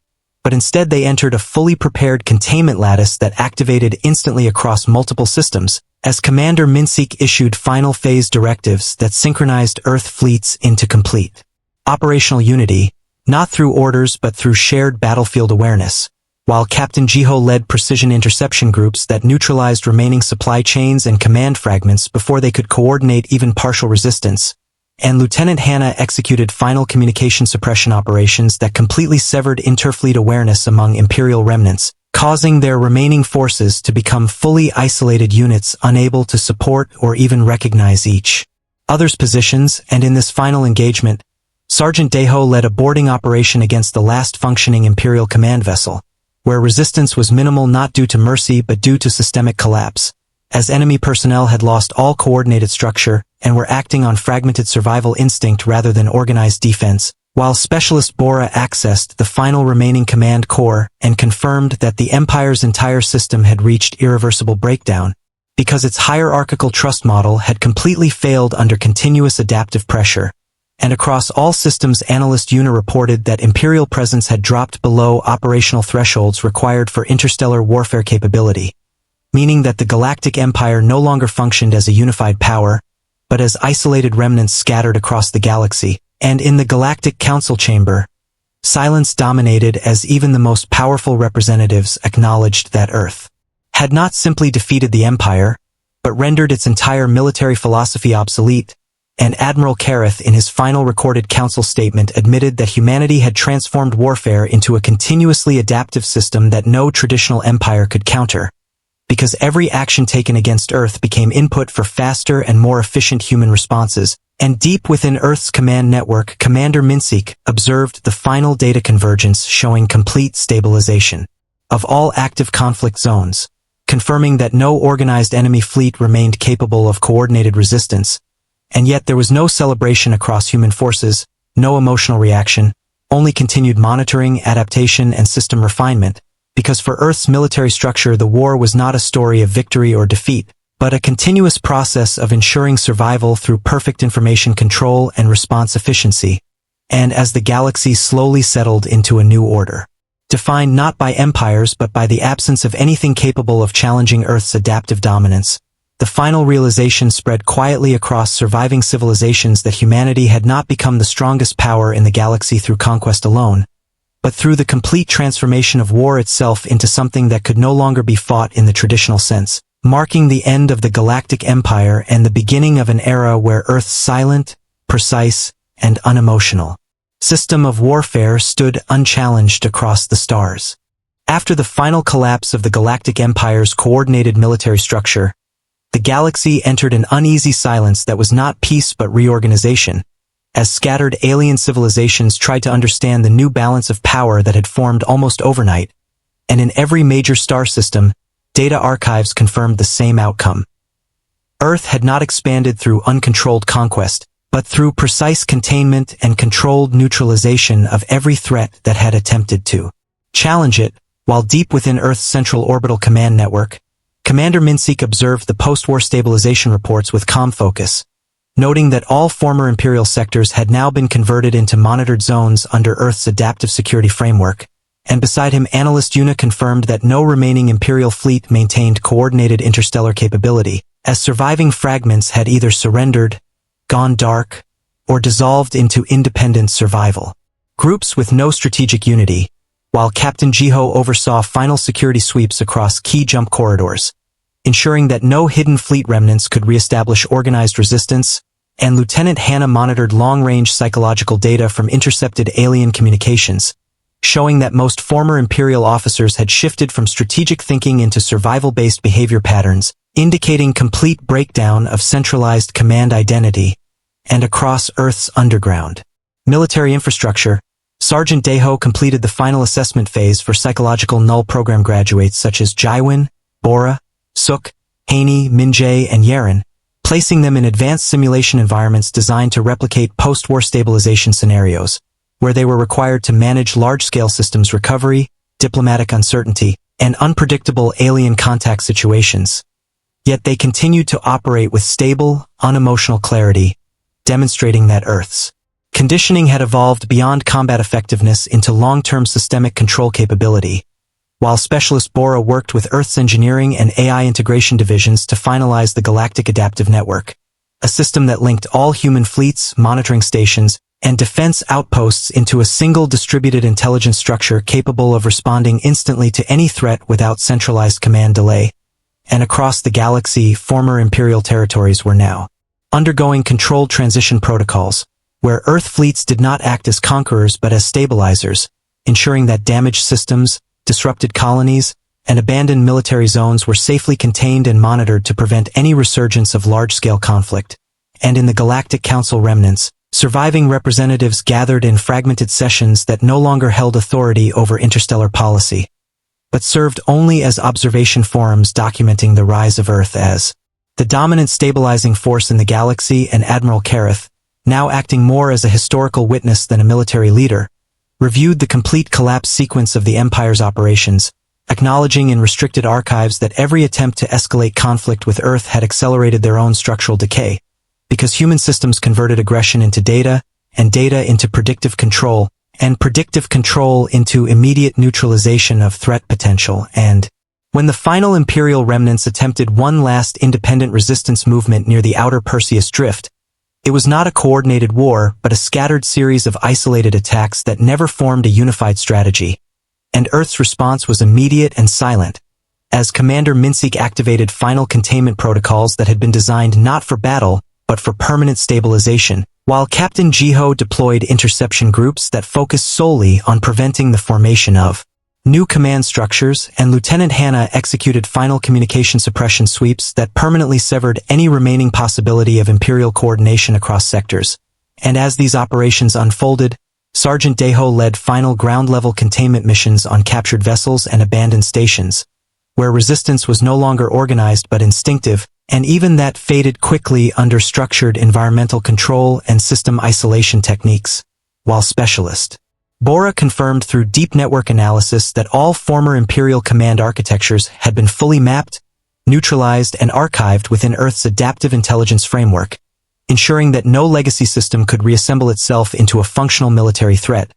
but instead they entered a fully prepared containment lattice that activated instantly across multiple systems, as Commander Minseek issued final phase directives that synchronized Earth fleets into complete operational unity, not through orders but through shared battlefield awareness, while Captain Jiho led precision interception groups that neutralized remaining supply chains and command fragments before they could coordinate even partial resistance, and Lieutenant Hannah executed final communication suppression operations that completely severed interfleet awareness among Imperial remnants, causing their remaining forces to become fully isolated units unable to support or even recognize each other's positions. And in this final engagement, Sergeant Deho led a boarding operation against the last functioning Imperial command vessel, where resistance was minimal not due to mercy but due to systemic collapse, as enemy personnel had lost all coordinated structure and were acting on fragmented survival instinct rather than organized defense, while Specialist Bora accessed the final remaining command core and confirmed that the Empire's entire system had reached irreversible breakdown, because its hierarchical trust model had completely failed under continuous adaptive pressure. And across all systems, Analyst Una reported that Imperial presence had dropped below operational thresholds required for interstellar warfare capability, meaning that the Galactic Empire no longer functioned as a unified power, but as isolated remnants scattered across the galaxy. And in the Galactic Council Chamber, silence dominated as even the most powerful representatives acknowledged that Earth had not simply defeated the Empire, but rendered its entire military philosophy obsolete. And Admiral Kareth, in his final recorded council statement, admitted that humanity had transformed warfare into a continuously adaptive system that no traditional empire could counter, because every action taken against Earth became input for faster and more efficient human responses. And deep within Earth's command network, Commander Minsik observed the final data convergence showing complete stabilization of all active conflict zones, confirming that no organized enemy fleet remained capable of coordinated resistance. And yet there was no celebration across human forces, no emotional reaction, only continued monitoring, adaptation, and system refinement, because for Earth's military structure the war was not a story of victory or defeat, but a continuous process of ensuring survival through perfect information control and response efficiency. And as the galaxy slowly settled into a new order, defined not by empires but by the absence of anything capable of challenging Earth's adaptive dominance, the final realization spread quietly across surviving civilizations that humanity had not become the strongest power in the galaxy through conquest alone, but through the complete transformation of war itself into something that could no longer be fought in the traditional sense, marking the end of the Galactic Empire and the beginning of an era where Earth's silent, precise, and unemotional system of warfare stood unchallenged across the stars. After the final collapse of the Galactic Empire's coordinated military structure, the galaxy entered an uneasy silence that was not peace but reorganization, as scattered alien civilizations tried to understand the new balance of power that had formed almost overnight, and in every major star system, data archives confirmed the same outcome. Earth had not expanded through uncontrolled conquest, but through precise containment and controlled neutralization of every threat that had attempted to challenge it. While deep within Earth's central orbital command network, Commander Minsik observed the post-war stabilization reports with calm focus, noting that all former Imperial sectors had now been converted into monitored zones under Earth's adaptive security framework, and beside him Analyst Una confirmed that no remaining Imperial fleet maintained coordinated interstellar capability, as surviving fragments had either surrendered, gone dark, or dissolved into independent survival groups with no strategic unity, while Captain Jiho oversaw final security sweeps across key jump corridors, ensuring that no hidden fleet remnants could reestablish organized resistance, and Lieutenant Hannah monitored long-range psychological data from intercepted alien communications, showing that most former Imperial officers had shifted from strategic thinking into survival-based behavior patterns, indicating complete breakdown of centralized command identity. And across Earth's underground military infrastructure, Sergeant Deho completed the final assessment phase for psychological null program graduates such as Jaiwin, Bora, Suk, Haney, Minjae, and Yaren, placing them in advanced simulation environments designed to replicate post-war stabilization scenarios, where they were required to manage large-scale systems recovery, diplomatic uncertainty, and unpredictable alien contact situations. Yet they continued to operate with stable, unemotional clarity, demonstrating that Earth's conditioning had evolved beyond combat effectiveness into long-term systemic control capability, while Specialist Bora worked with Earth's engineering and AI integration divisions to finalize the Galactic Adaptive Network, a system that linked all human fleets, monitoring stations, and defense outposts into a single distributed intelligence structure capable of responding instantly to any threat without centralized command delay. And across the galaxy, former Imperial territories were now undergoing controlled transition protocols, where Earth fleets did not act as conquerors but as stabilizers, ensuring that damaged systems, disrupted colonies, and abandoned military zones were safely contained and monitored to prevent any resurgence of large-scale conflict. And in the Galactic Council remnants, surviving representatives gathered in fragmented sessions that no longer held authority over interstellar policy, but served only as observation forums documenting the rise of Earth as the dominant stabilizing force in the galaxy. And Admiral Kareth, now acting more as a historical witness than a military leader, reviewed the complete collapse sequence of the Empire's operations, acknowledging in restricted archives that every attempt to escalate conflict with Earth had accelerated their own structural decay, because human systems converted aggression into data, and data into predictive control, and predictive control into immediate neutralization of threat potential. And when the final Imperial remnants attempted one last independent resistance movement near the outer Perseus Drift, it was not a coordinated war but a scattered series of isolated attacks that never formed a unified strategy. And Earth's response was immediate and silent, as Commander Minseek activated final containment protocols that had been designed not for battle, but for permanent stabilization, while Captain Jiho deployed interception groups that focused solely on preventing the formation of new command structures, and Lieutenant Hannah executed final communication suppression sweeps that permanently severed any remaining possibility of Imperial coordination across sectors. And as these operations unfolded, Sergeant Deho led final ground-level containment missions on captured vessels and abandoned stations, where resistance was no longer organized but instinctive, and even that faded quickly under structured environmental control and system isolation techniques. While Specialist Bora confirmed through deep network analysis that all former Imperial command architectures had been fully mapped, neutralized, and archived within Earth's adaptive intelligence framework, ensuring that no legacy system could reassemble itself into a functional military threat.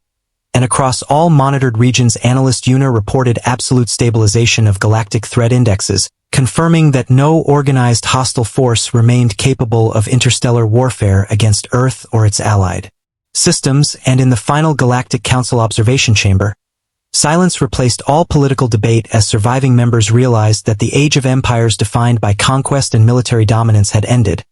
And across all monitored regions, Analyst Una reported absolute stabilization of galactic threat indexes, confirming that no organized hostile force remained capable of interstellar warfare against Earth or its allied systems. And in the final Galactic Council observation chamber, silence replaced all political debate as surviving members realized that the age of empires defined by conquest and military dominance had ended,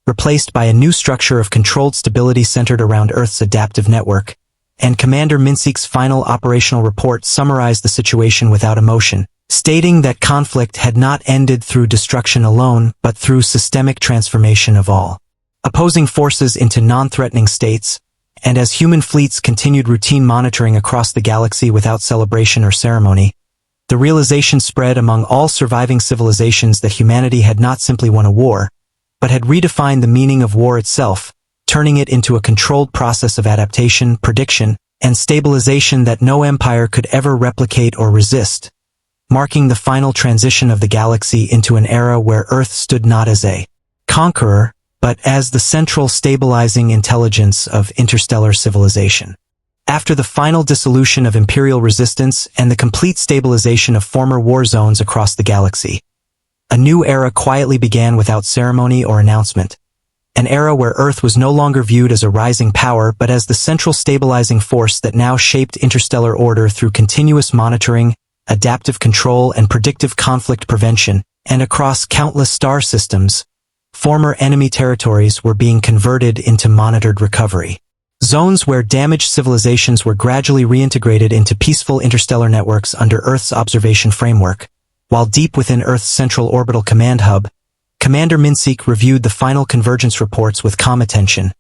replaced by a new structure of controlled stability centered around Earth's adaptive network. And Commander Minseek's final operational report summarized the situation without emotion, stating that conflict had not ended through destruction alone, but through systemic transformation of all opposing forces into non-threatening states. And as human fleets continued routine monitoring across the galaxy without celebration or ceremony, the realization spread among all surviving civilizations that humanity had not simply won a war, but had redefined the meaning of war itself, turning it into a controlled process of adaptation, prediction, and stabilization that no empire could ever replicate or resist, marking the final transition of the galaxy into an era where Earth stood not as a conqueror, but as the central stabilizing intelligence of interstellar civilization. After the final dissolution of Imperial resistance and the complete stabilization of former war zones across the galaxy, a new era quietly began without ceremony or announcement. An era where Earth was no longer viewed as a rising power but as the central stabilizing force that now shaped interstellar order through continuous monitoring, adaptive control, and predictive conflict prevention. And across countless star systems, former enemy territories were being converted into monitored recovery zones where damaged civilizations were gradually reintegrated into peaceful interstellar networks under Earth's observation framework. While deep within Earth's central orbital command hub, Commander Minseek reviewed the final convergence reports with calm attention,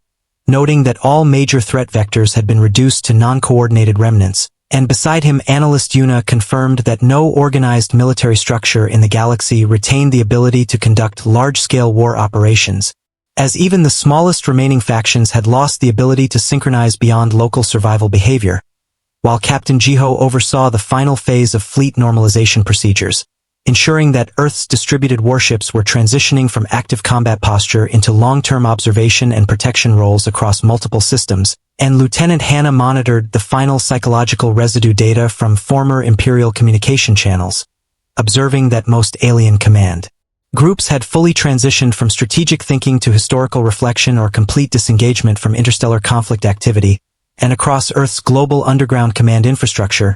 noting that all major threat vectors had been reduced to non-coordinated remnants. And beside him, Analyst Una confirmed that no organized military structure in the galaxy retained the ability to conduct large-scale war operations, as even the smallest remaining factions had lost the ability to synchronize beyond local survival behavior. While Captain Jiho oversaw the final phase of fleet normalization procedures, ensuring that Earth's distributed warships were transitioning from active combat posture into long-term observation and protection roles across multiple systems, and Lieutenant Hannah monitored the final psychological residue data from former Imperial communication channels, observing that most alien command Groups had fully transitioned from strategic thinking to historical reflection or complete disengagement from interstellar conflict activity, and across Earth's global underground command infrastructure,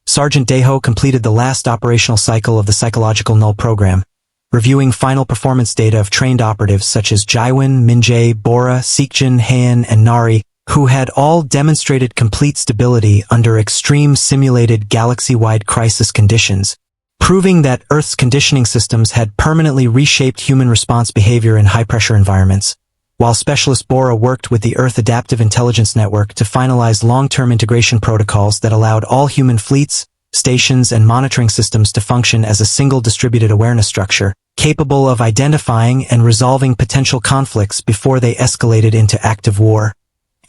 Sergeant Deho completed the last operational cycle of the Psychological Null program, reviewing final performance data of trained operatives such as Jaiwin, Minjae, Bora, Seekjin, Han, and Nari, who had all demonstrated complete stability under extreme simulated galaxy-wide crisis conditions, proving that Earth's conditioning systems had permanently reshaped human response behavior in high-pressure environments, while Specialist Bora worked with the Earth Adaptive Intelligence Network to finalize long-term integration protocols that allowed all human fleets, stations, and monitoring systems to function as a single distributed awareness structure, capable of identifying and resolving potential conflicts before they escalated into active war.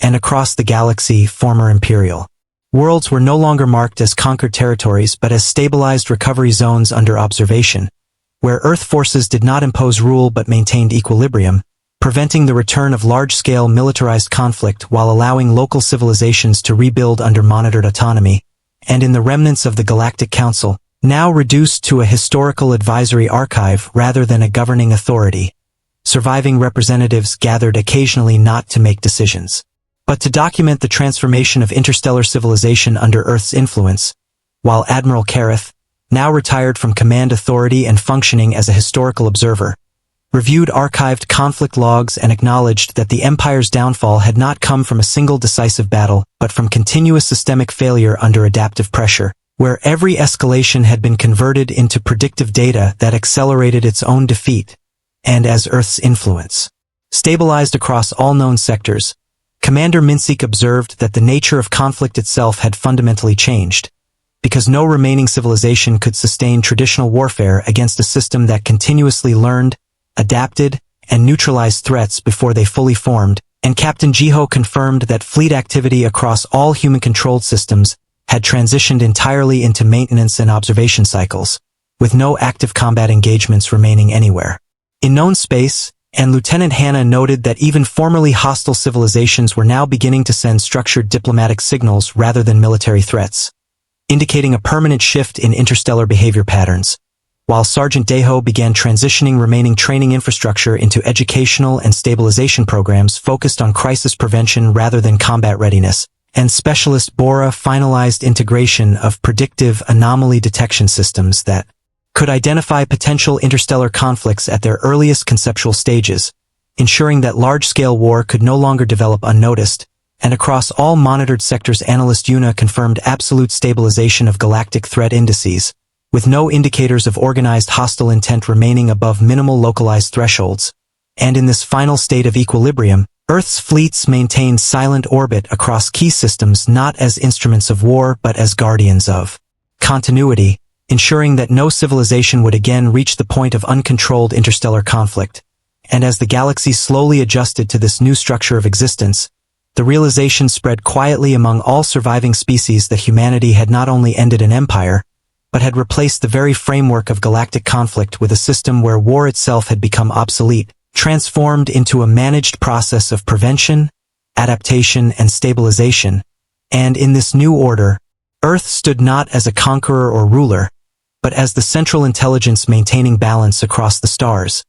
And across the galaxy, former Imperial worlds were no longer marked as conquered territories but as stabilized recovery zones under observation, where Earth forces did not impose rule but maintained equilibrium, preventing the return of large-scale militarized conflict while allowing local civilizations to rebuild under monitored autonomy, and in the remnants of the Galactic Council, now reduced to a historical advisory archive rather than a governing authority. Surviving representatives gathered occasionally not to make decisions, but to document the transformation of interstellar civilization under Earth's influence, while Admiral Kareth, now retired from command authority and functioning as a historical observer, reviewed archived conflict logs and acknowledged that the Empire's downfall had not come from a single decisive battle, but from continuous systemic failure under adaptive pressure, where every escalation had been converted into predictive data that accelerated its own defeat, and as Earth's influence stabilized across all known sectors, Commander Minseek observed that the nature of conflict itself had fundamentally changed, because no remaining civilization could sustain traditional warfare against a system that continuously learned, adapted, and neutralized threats before they fully formed, and Captain Jiho confirmed that fleet activity across all human-controlled systems had transitioned entirely into maintenance and observation cycles, with no active combat engagements remaining anywhere in known space, and Lieutenant Hanna noted that even formerly hostile civilizations were now beginning to send structured diplomatic signals rather than military threats, indicating a permanent shift in interstellar behavior patterns, while Sergeant Deho began transitioning remaining training infrastructure into educational and stabilization programs focused on crisis prevention rather than combat readiness, and Specialist Bora finalized integration of predictive anomaly detection systems that could identify potential interstellar conflicts at their earliest conceptual stages, ensuring that large-scale war could no longer develop unnoticed, and across all monitored sectors Analyst Yuna confirmed absolute stabilization of galactic threat indices, with no indicators of organized hostile intent remaining above minimal localized thresholds. And in this final state of equilibrium, Earth's fleets maintained silent orbit across key systems not as instruments of war but as guardians of continuity, ensuring that no civilization would again reach the point of uncontrolled interstellar conflict. And as the galaxy slowly adjusted to this new structure of existence, the realization spread quietly among all surviving species that humanity had not only ended an empire, but had replaced the very framework of galactic conflict with a system where war itself had become obsolete, transformed into a managed process of prevention, adaptation, and stabilization. And in this new order, Earth stood not as a conqueror or ruler, but as the central intelligence maintaining balance across the stars,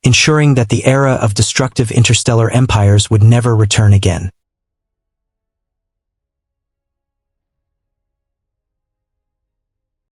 ensuring that the era of destructive interstellar empires would never return again.